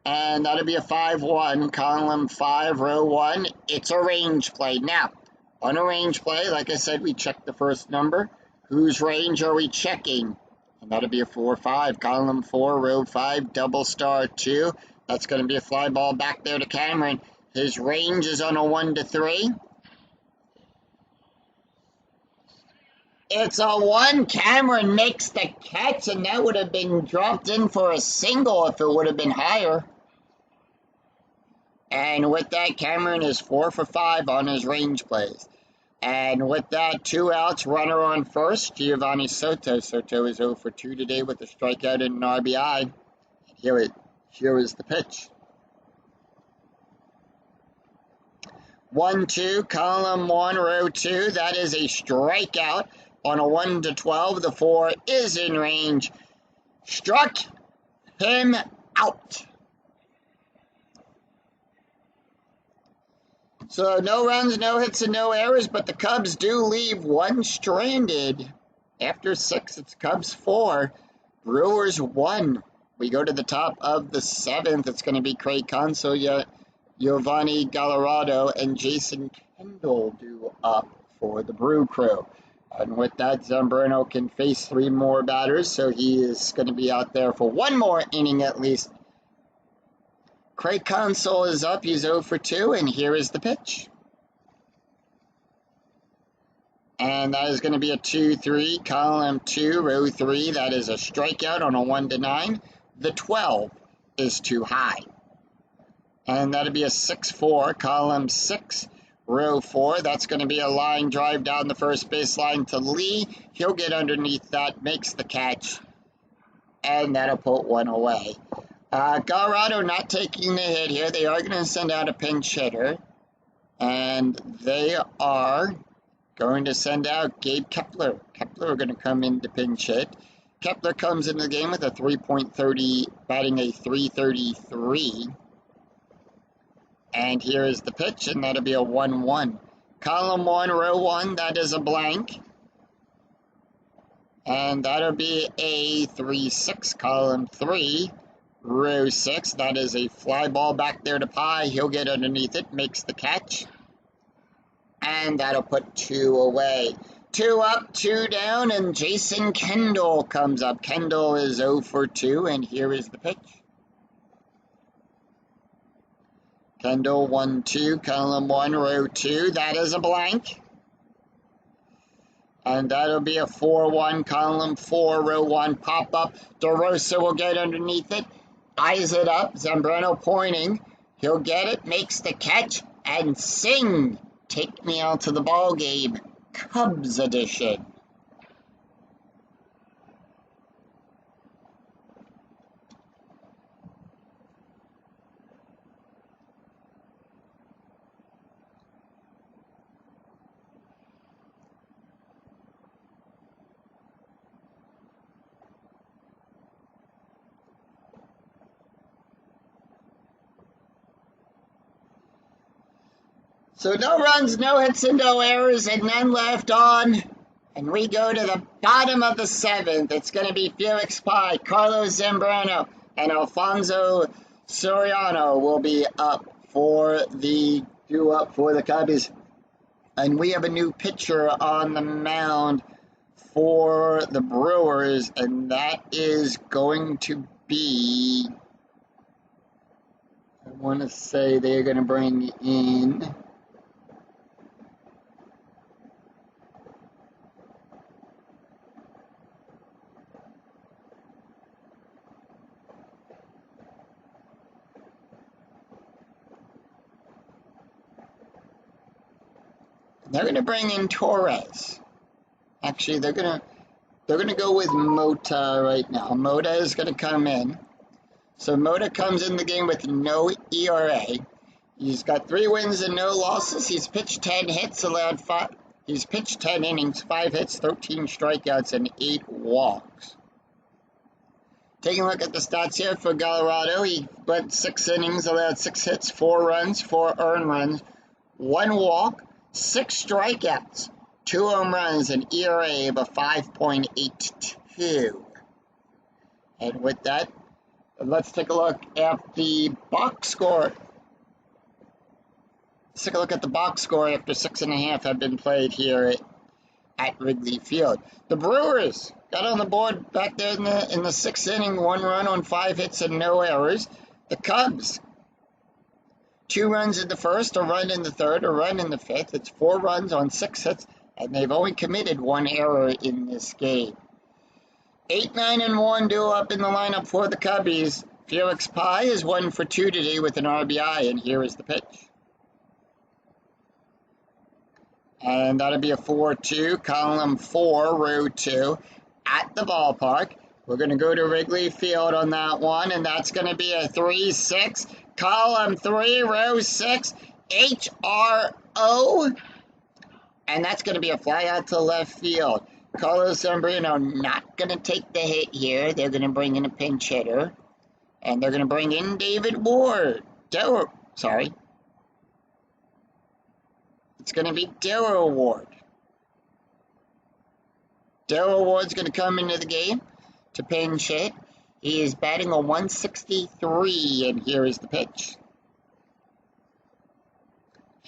And that'll be a 5-1, column 5, row 1. It's a range play. Now, on a range play, like I said, we check the first number. Whose range are we checking? And that'll be a 4-5, column 4, row 5, double star 2. That's going to be a fly ball back there to Cameron. His range is on a 1 to 3. It's a 1. Cameron makes the catch, and that would have been dropped in for a single if it would have been higher. And with that, Cameron is 4 for 5 on his range plays. And with that, 2 outs, runner on first, Giovanni Soto. Soto is 0 for 2 today with a strikeout and an RBI. Here is the pitch. 1-2, column 1, row 2. That is a strikeout. On a 1 to 12, the 4 is in range. Struck him out. So no runs, no hits, and no errors, but the Cubs do leave 1 stranded. After 6, it's Cubs 4, Brewers 1. We go to the top of the 7th. It's going to be Craig Console, Giovanni Gallardo, and Jason Kendall due up for the Brew Crew. And with that, Zambrano can face 3 more batters, so he is going to be out there for 1 more inning at least. Craig Console is up. He's 0 for 2, and here is the pitch. And that is going to be a 2-3, column 2, row 3. That is a strikeout on a 1 to 9. The 12 is too high. And that'll be a 6-4, column 6, row 4. That's going to be a line drive down the first baseline to Lee. He'll get underneath that, makes the catch, and that'll put 1 away. Colorado not taking the hit here. They are going to send out a pinch hitter, and they are going to send out Gabe Kepler. Kepler are going to come in to pinch hit. Kepler comes into the game with a 3.30, batting a 333. And here is the pitch, and that'll be a 1-1. Column 1, row 1, that is a blank. And that'll be a 3-6, column 3, row 6. That is a fly ball back there to Pye. He'll get underneath it, makes the catch. And that'll put 2 away. 2 up, 2 down, and Jason Kendall comes up. Kendall is 0 for 2, and here is the pitch. Kendall 1-2, column 1, row 2. That is a blank. And that'll be a 4-1, column 4, row 1. Pop up. DeRosa will get underneath it. Eyes it up. Zambrano pointing. He'll get it. Makes the catch. And sing. Take me out to the ball game. Cubs edition. So no runs, no hits, and no errors, and none left on. And we go to the bottom of the seventh. It's going to be Felix Pie, Carlos Zambrano, and Alfonso Soriano will be up for the Cubbies. And we have a new pitcher on the mound for the Brewers, and that is going to be, I want to say they're going to bring in, Torres. Actually, they're gonna go with Mota right now. Mota is gonna come in. So Mota comes in the game with no ERA. He's got 3 wins and no losses. He's pitched 10 hits, allowed 5. He's pitched 10 innings, 5 hits, 13 strikeouts, and 8 walks. Taking a look at the stats here for Colorado, he went 6 innings, allowed 6 hits, 4 runs, 4 earned runs, 1 walk, 6 strikeouts, 2 home runs, an ERA of a 5.82. And with that, let's take a look at the box score. Let's take a look at the box score after 6.5 have been played here at Wrigley Field. The Brewers got on the board back there in the 6th inning, 1 run on 5 hits and no errors. The Cubs, 2 runs in the first, a run in the third, a run in the fifth. It's 4 runs on 6 hits, and they've only committed 1 error in this game. 8, 9, and 1 due up in the lineup for the Cubbies. Felix Pie is 1 for 2 today with an RBI, and here is the pitch. And that'll be a 4-2, column 4, row 2, at the ballpark. We're going to go to Wrigley Field on that one, and that's going to be a 3-6, column 3, row 6, HRO. And that's going to be a fly out to left field. Carlos Zambrano not going to take the hit here. They're going to bring in a pinch hitter. And they're going to bring in David Ward. It's going to be Daryl Ward. Daryl Ward's going to come into the game to pinch hit. He is batting a 163, and here is the pitch.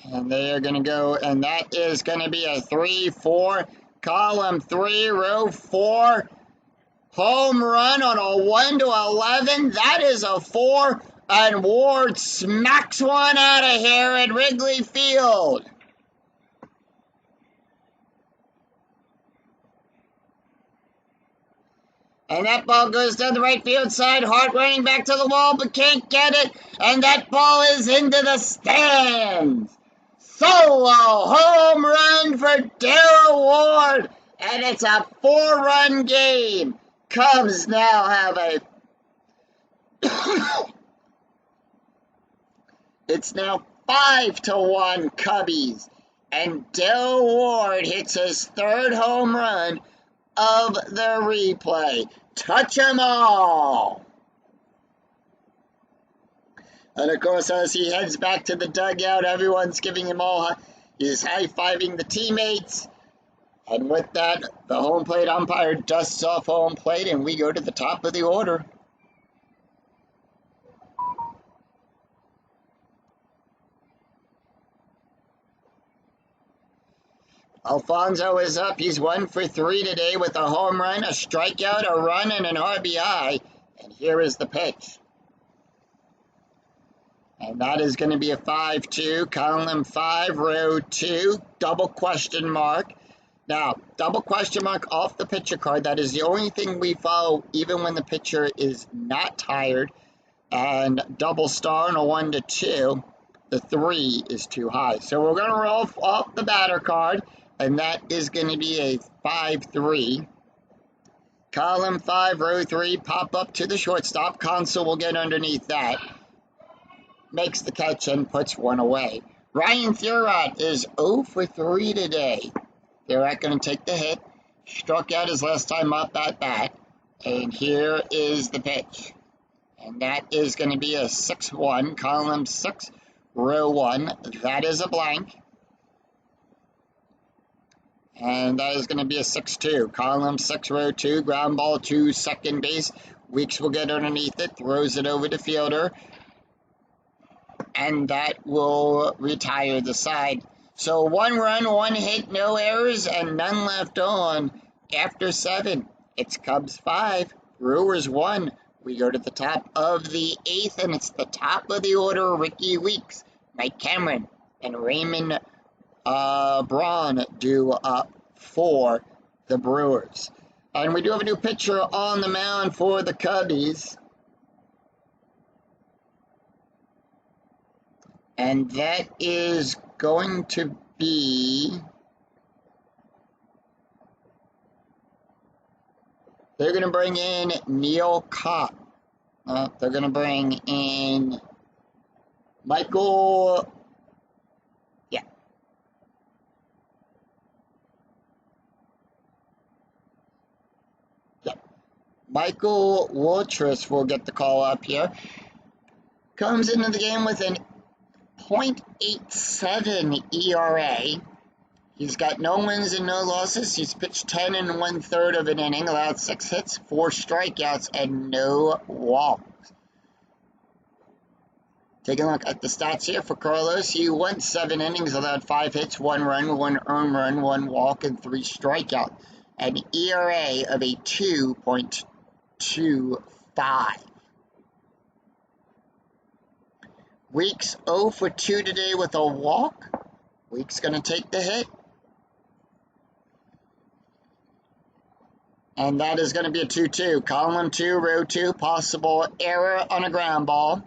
And they are going to go, and that is going to be a 3-4, column 3, row 4, home run on a 1-11. That is a 4, and Ward smacks one out of here at Wrigley Field. And that ball goes down the right field side. Hart running back to the wall, but can't get it. And that ball is into the stands. Solo home run for Daryl Ward. And it's a 4-run game. Cubs now have a... It's now 5-1 Cubbies. And Daryl Ward hits his 3rd home run of the replay. Touch 'em all. And of course, as he heads back to the dugout, everyone's giving him all, he's high-fiving the teammates. And with that, the home plate umpire dusts off home plate, and we go to the top of the order. Alfonso is up. He's 1 for 3 today with a home run, a strikeout, a run, and an RBI. And here is the pitch. And that is going to be a 5-2, column 5, row 2, double question mark. Now, double question mark off the pitcher card. That is the only thing we follow even when the pitcher is not tired. And double star on a 1-2. The 3 is too high. So we're going to roll off the batter card. And that is going to be a 5-3. Column 5, row 3, pop up to the shortstop. Consul will get underneath that. Makes the catch and puts one away. Ryan Thurrott is 0 for 3 today. Thurrott going to take the hit. Struck out his last time up at bat. And here is the pitch. And that is going to be a 6-1, column 6, row 1. That is a blank. And that is going to be a 6-2. Column 6, row 2, ground ball to second base. Weeks will get underneath it, throws it over the fielder, and that will retire the side. So 1 run, 1 hit, no errors, and none left on after 7. It's Cubs 5, Brewers 1. We go to the top of the 8th, and it's the top of the order. Ricky Weeks, Mike Cameron, and Raymond Braun due up for the Brewers. And we do have a new pitcher on the mound for the Cubbies. And that is going to be... They're going to bring in Neil Kopp. They're going to bring in Michael... Michael Waltrus will get the call up here. Comes into the game with an .87 ERA. He's got no wins and no losses. He's pitched 10 1/3 of an inning, allowed 6 hits, 4 strikeouts, and no walks. Take a look at the stats here for Carlos. He went 7 innings, allowed 5 hits, 1 run, 1 earned run, 1 walk, and 3 strikeouts. An ERA of a 2.25. Weeks 0 for 2 today with a walk. Weeks going to take the hit. And that is going to be a 2-2. Column 2, row 2, possible error on a ground ball.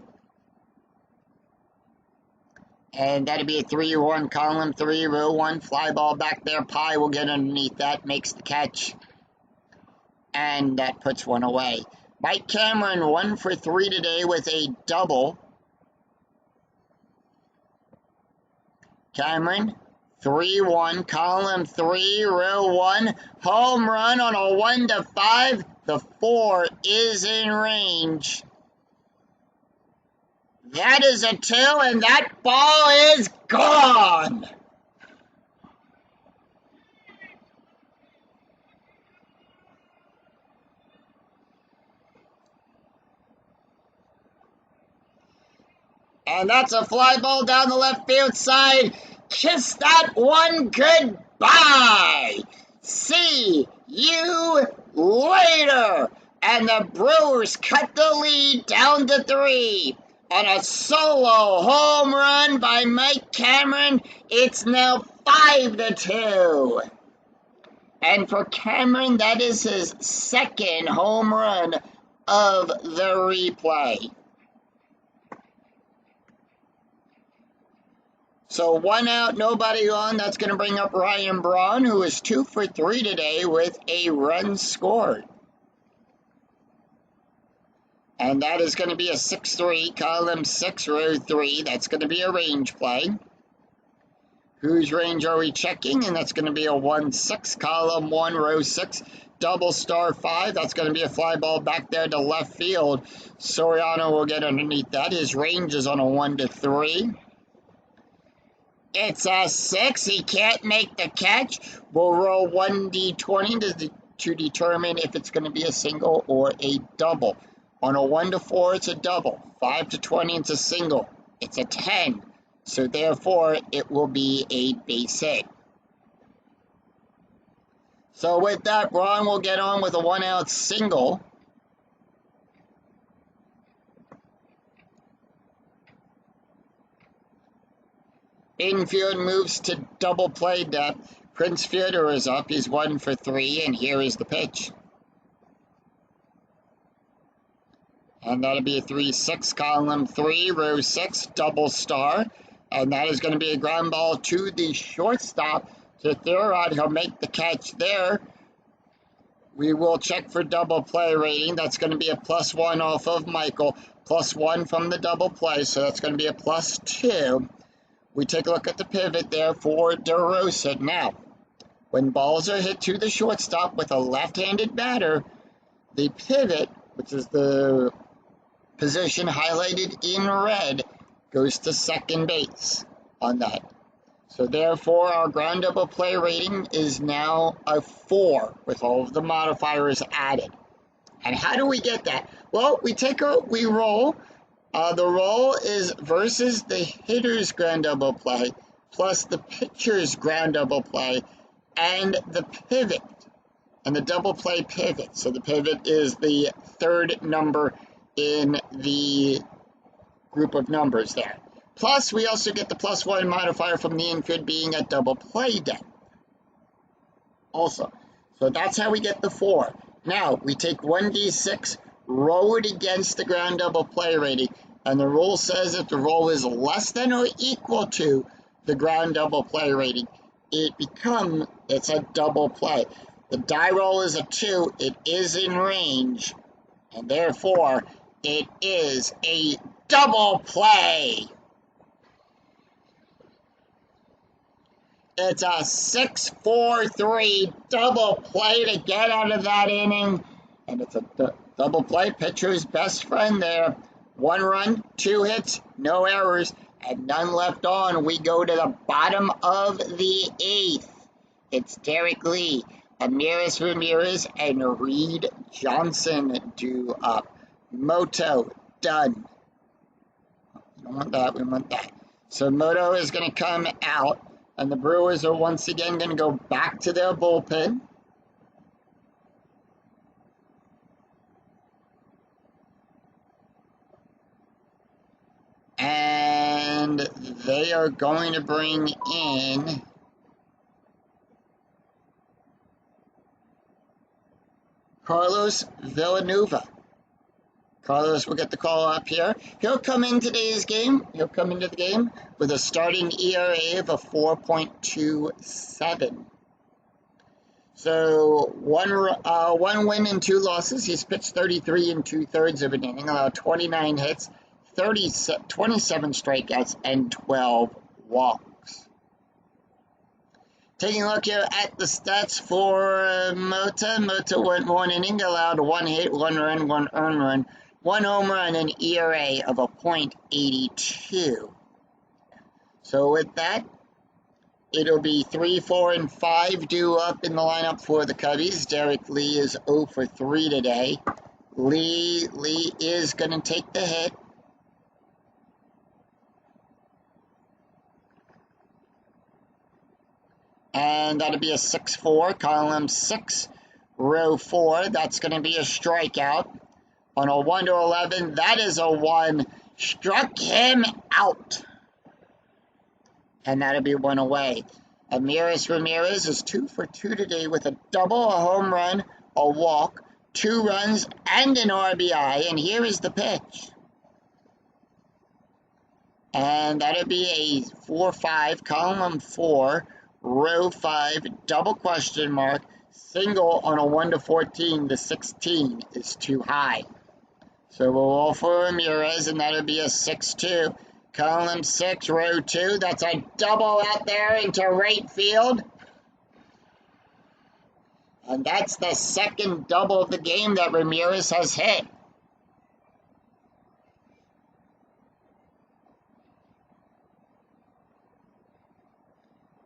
And that'll be a 3-1. Column 3, row 1, fly ball back there. Pye will get underneath that, makes the catch. And that puts one away. Mike Cameron 1 for 3 today with a double. Cameron, 3-1, column 3, row 1, home run on a 1-5. The 4 is in range. That is a 2, and that ball is gone. And that's a fly ball down the left field side. Kiss that one goodbye. See you later. And the Brewers cut the lead down to 3. On a solo home run by Mike Cameron, it's now 5-2. And for Cameron, that is his 2nd home run of the replay. So 1 out, nobody on. That's going to bring up Ryan Braun, who is 2 for 3 today with a run scored. And that is going to be a 6-3, column 6, row 3. That's going to be a range play. Whose range are we checking? And that's going to be a 1-6, column 1, row 6, double star 5. That's going to be a fly ball back there to left field. Soriano will get underneath that. His range is on a 1-3. It's a 6. He can't make the catch. We'll roll 1d20 to determine if it's going to be a single or a double. On a 1-4, it's a double. 5-20, it's a single. It's a 10. So therefore, it will be a base hit. So with that, Braun will get on with a 1-out single. Infield moves to double play depth. Prince Fielder is up. He's 1 for 3, and here is the pitch. And that'll be a 3-6, column 3, row 6, double star. And that is going to be a ground ball to the shortstop. To Thurrott, he'll make the catch there. We will check for double play rating. That's going to be a +1 off of Michael. +1 from the double play, so that's going to be a +2. We take a look at the pivot there for DeRosa. Now, when balls are hit to the shortstop with a left-handed batter, the pivot, which is the position highlighted in red, goes to second base on that. So therefore, our ground double play rating is now a 4 with all of the modifiers added. And how do we get that? Well, we roll. The roll is versus the hitter's ground double play plus the pitcher's ground double play and the pivot and the double play pivot. So the pivot is the third number in the group of numbers there. Plus, we also get the +1 modifier from the infield being a double play depth. Also, so that's how we get the 4. Now, we take 1d6, roll it against the ground double play rating, and the rule says if the roll is less than or equal to the ground double play rating, it's a double play. The die roll is a 2, it is in range, and therefore, it is a double play. It's a 6-4-3 double play to get out of that inning. And it's a double play. Pitcher's best friend there. 1 run, 2 hits, no errors, and none left on. We go to the bottom of the 8th. It's Derek Lee, Amiris Ramirez, and Reed Johnson due up. Moto, done. We don't want that, we want that. So Moto is going to come out. And the Brewers are once again going to go back to their bullpen. And they are going to bring in Carlos Villanueva. Carlos will get the call up here. He'll come in today's game. He'll come into the game with a starting ERA of a 4.27. So one win and 2 losses. He's pitched 33 2/3 of an inning, allowed 29 hits, 27 strikeouts, and 12 walks. Taking a look here at the stats for Mota. Mota went 1 inning, allowed 1 hit, 1 run, 1 earned run, 1 home run, and ERA of a .82. So with that, it'll be 3, 4, and 5 due up in the lineup for the Cubbies. Derek Lee is 0 for 3 today. Lee is going to take the hit. And that'll be a 6-4, column 6, row 4. That's going to be a strikeout. On a 1 to 11, that is a 1. Struck him out. And that'll be 1 away. Amiris Ramirez is 2 for 2 today with a double, a home run, a walk, 2 runs, and an RBI. And here is the pitch. And that'll be a 4-5, column 4, row 5, double question mark, single on a 1 to 14. The 16 is too high. So we'll roll for Ramirez, and that'll be a 6-2. Column 6, row 2. That's a double out there into right field. And that's the second double of the game that Ramirez has hit.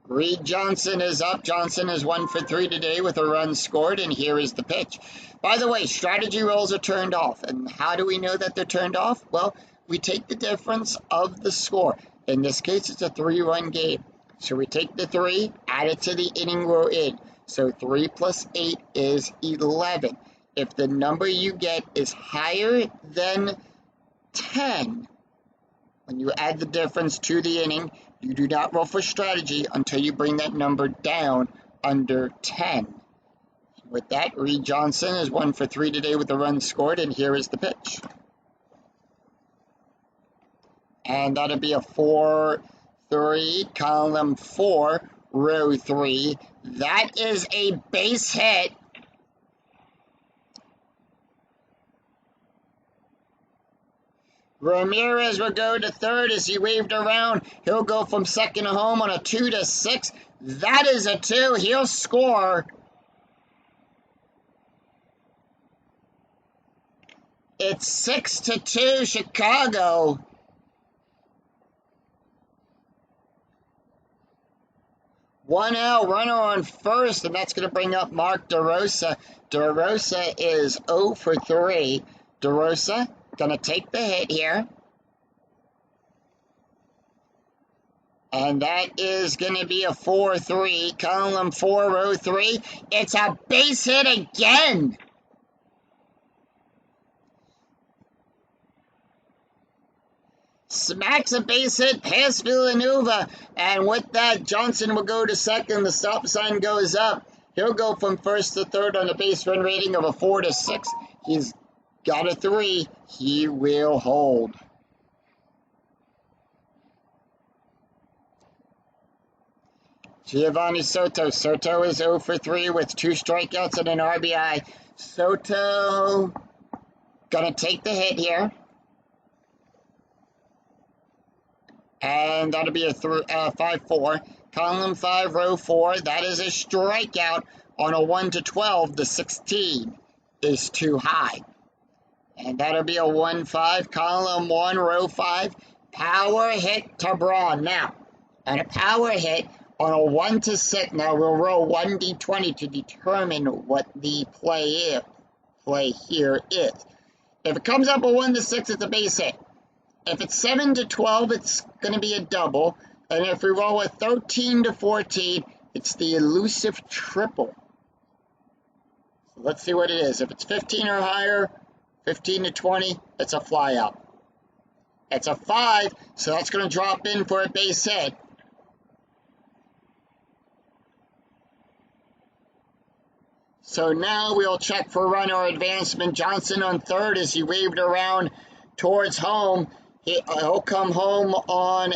Reed Johnson is up. Johnson is 1 for 3 today with a run scored, and here is the pitch. By the way, strategy rolls are turned off. And how do we know that they're turned off? Well, we take the difference of the score. In this case, it's a 3-run game. So we take the 3, add it to the inning we're in. So 3 plus 8 is 11. If the number you get is higher than 10, when you add the difference to the inning, you do not roll for strategy until you bring that number down under 10. With that, Reed Johnson is 1 for 3 today with a run scored, and here is the pitch. And that'll be a 4-3, column 4, row 3. That is a base hit. Ramirez will go to third as he waved around. He'll go from second to home on a 2 to 6. That is a 2. He'll score. It's 6-2 Chicago. One out, runner on first, and that's going to bring up Mark DeRosa. DeRosa is 0 for 3. DeRosa going to take the hit here. And that is going to be a 4-3. Column 4, row 3. It's a base hit again. Smacks a base hit past Villanova. And with that, Johnson will go to second. The stop sign goes up. He'll go from first to third on a base run rating of a 4-6. He's got a 3. He will hold. Giovanni Soto. Soto is 0 for 3 with 2 strikeouts and an RBI. Soto gonna take the hit here. And that'll be a 5-4. Column 5, row 4. That is a strikeout on a 1-12. The 16 is too high. And that'll be a 1-5. Column 1, row 5. Power hit to Braun. Now, on a power hit, on a 1-6, now we'll roll 1d20 to determine what the play here is. If it comes up a 1-6, it's a base hit. If it's 7-12, it's going to be a double. And if we roll a 13-14, it's the elusive triple. So let's see what it is. If it's 15 or higher, 15-20, it's a flyout. It's a 5, so that's going to drop in for a base hit. So now we'll check for runner advancement. Johnson on third as he waved around towards home. He'll come home on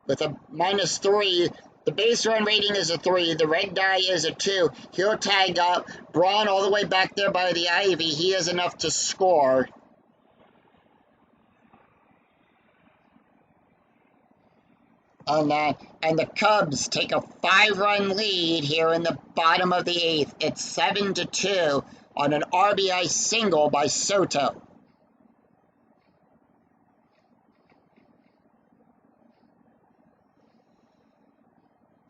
with a -3. The base run rating is a 3. The red die is a 2. He'll tag up. Braun all the way back there by the ivy. He has enough to score. And the Cubs take a 5-run lead here in the bottom of the 8th. It's 7-2 on an RBI single by Soto.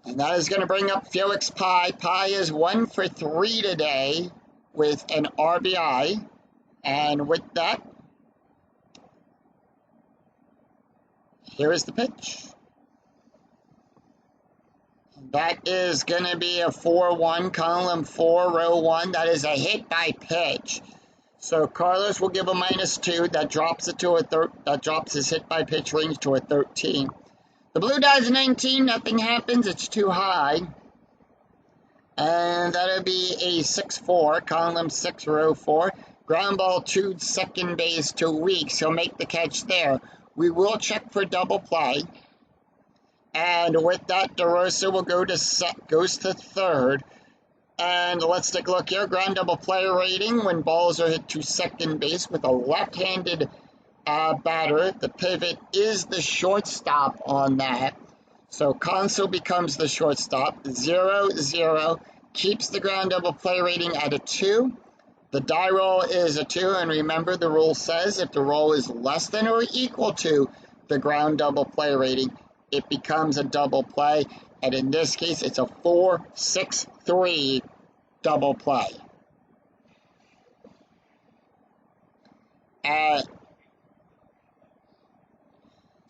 And that is going to bring up Felix Pye. Pye is 1 for 3 today with an RBI. And with that, here is the pitch. That is going to be a 4-1, column 4, row 1. That is a hit by pitch. So Carlos will give a -2. That drops it to that drops his hit by pitch range to a 13. The blue die's a 19. Nothing happens. It's too high. And that'll be a 6-4, column 6, row 4. Ground ball to second base to Weeks. He'll make the catch there. We will check for double play. And with that, DeRosa will goes to third. And let's take a look here. Ground double play rating when balls are hit to second base with a left-handed batter. The pivot is the shortstop on that. So Consul becomes the shortstop. 0-0 keeps the ground double play rating at a 2. The die roll is a 2. And remember, the rule says if the roll is less than or equal to the ground double play rating, it becomes a double play, and in this case, it's a 4-6-3 double play.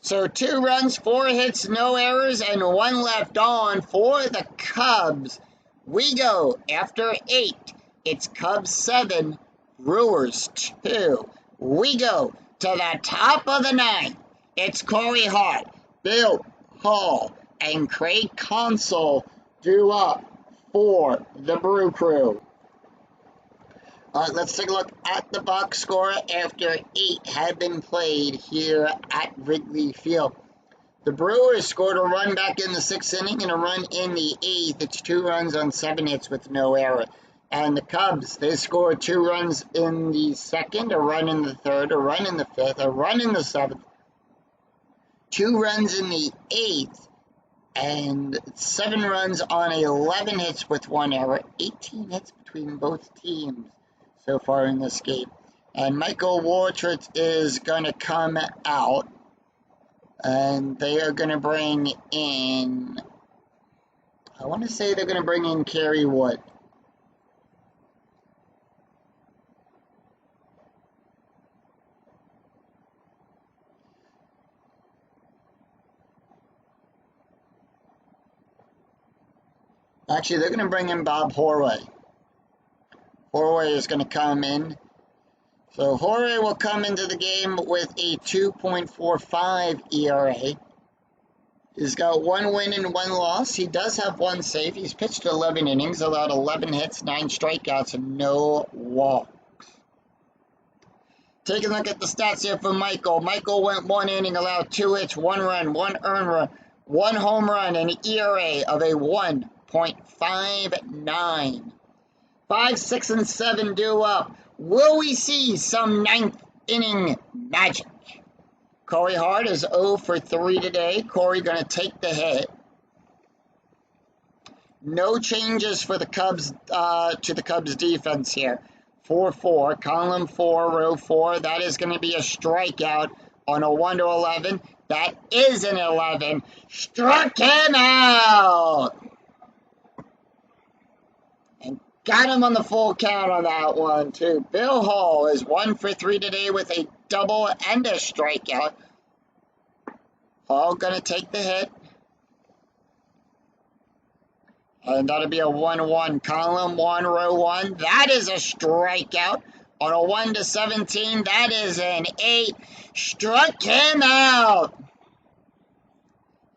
So 2 runs, 4 hits, no errors, and 1 left on for the Cubs. We go after 8. It's Cubs 7, Brewers 2. We go to the top of the 9th. It's Corey Hart, Bill Hall, and Craig Consul due up for the Brew Crew. Let's take a look at the box score after 8 had been played here at Wrigley Field. The Brewers scored a run back in the 6th inning and a run in the 8th. It's 2 runs on 7 hits with no error. And the Cubs, they scored 2 runs in the 2nd, a run in the 3rd, a run in the 5th, a run in the 7th, 2 runs in the 8th, and 7 runs on 11 hits with 1 error. 18 hits between both teams so far in this game. And Michael Waltrip is going to come out, and they are going to bring in I want to say they're going to bring in Kerry Wood. Actually, they're going to bring in Bob Horway. Horway is going to come in. So Horway will come into the game with a 2.45 ERA. He's got 1 win and 1 loss. He does have 1 save. He's pitched 11 innings, allowed 11 hits, 9 strikeouts, and no walks. Take a look at the stats here for Michael. Michael went 1 inning, allowed 2 hits, 1 run, 1 earned run, 1 home run, and an ERA of a 1.59. 5, 6, and 7 due up. Will we see some 9th inning magic? Corey Hart is 0 for 3 today. Corey going to take the hit. No changes for the Cubs to the Cubs defense here. 4-4, column 4, row 4. That is going to be a strikeout on a 1-11. That is an 11. Struck him out. And got him on the full count on that one, too. Bill Hall is 1 for 3 today with a double and a strikeout. Hall going to take the hit. And that'll be a 1-1, column 1, row 1. That is a strikeout. On a 1-17, that is an 8. Struck him out.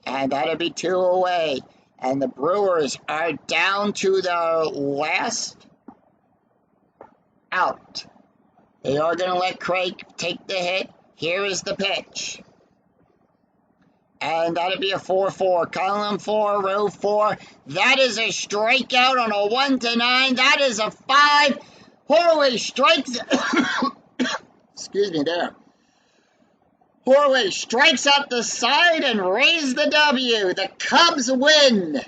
And that'll be 2 away. And the Brewers are down to their last out. They are going to let Craig take the hit. Here is the pitch. And that'll be a 4-4, column 4, row 4. That is a strikeout on a 1-9. That is a 5. Horway strikes. Excuse me there. Horway strikes up the side and raised the W. The Cubs win.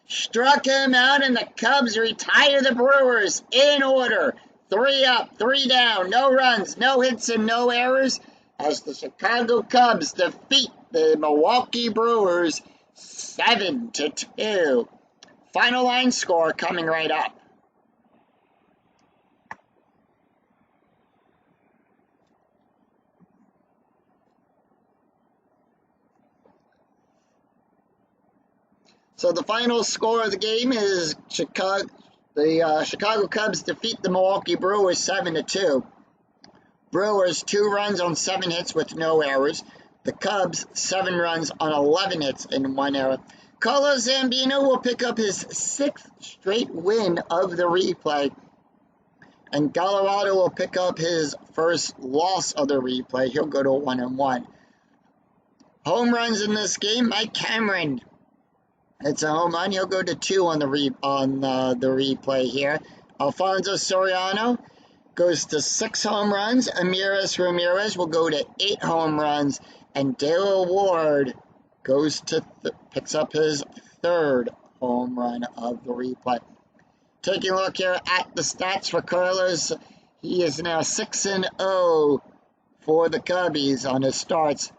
Struck him out, and the Cubs retire the Brewers in order. 3 up, 3 down, no runs, no hits, and no errors, as the Chicago Cubs defeat the Milwaukee Brewers 7-2. Final line score coming right up. So the final score of the game is Chicago Cubs defeat the Milwaukee Brewers 7-2. Brewers 2 runs on 7 hits with no errors. The Cubs 7 runs on 11 hits and 1 error. Carlos Zambino will pick up his 6th straight win of the replay. And Colorado will pick up his first loss of the replay. He'll go to 1-1. Home runs in this game, Mike Cameron. It's a home run. He'll go to 2 on the replay here. Alfonso Soriano goes to 6 home runs. Amiris Ramirez will go to 8 home runs. And Dale Ward picks up his 3rd home run of the replay. Taking a look here at the stats for Carlos, he is now 6-0 for the Cubbies on his starts.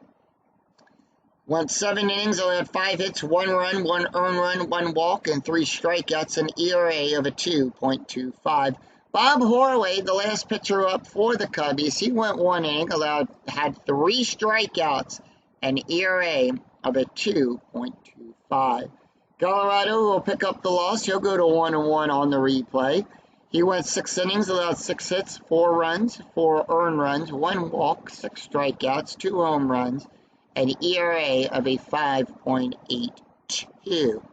Went 7 innings, only had 5 hits, 1 run, 1 earned run, 1 walk, and 3 strikeouts, an ERA of a 2.25. Bob Horway, the last pitcher up for the Cubbies, he went 1 inning, had 3 strikeouts, an ERA of a 2.25. Colorado will pick up the loss. He'll go to 1-1 on the replay. He went 6 innings, allowed 6 hits, 4 runs, 4 earned runs, 1 walk, 6 strikeouts, 2 home runs, an ERA of a 5.82.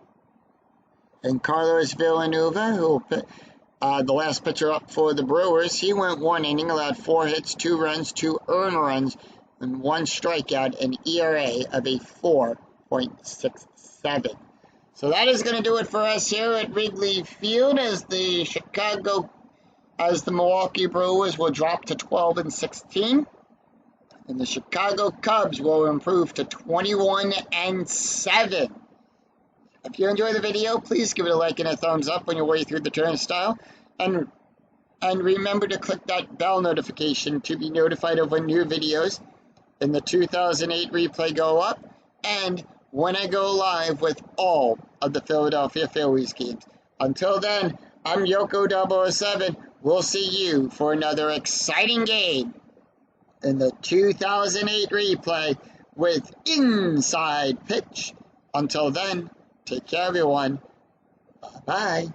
And Carlos Villanueva, the last pitcher up for the Brewers, he went 1 inning, allowed 4 hits, 2 runs, 2 earned runs, and 1 strikeout, an ERA of a 4.67. So that is going to do it for us here at Wrigley Field as the Milwaukee Brewers will drop to 12-16. And the Chicago Cubs will improve to 21-7. If you enjoy the video, please give it a like and a thumbs up on your way through the turnstile. And remember to click that bell notification to be notified of when new videos in the 2008 replay go up. And when I go live with all of the Philadelphia Phillies games. Until then, I'm Yoko007. We'll see you for another exciting game in the 2008 replay with Inside Pitch. Until then, take care, everyone. Bye-bye.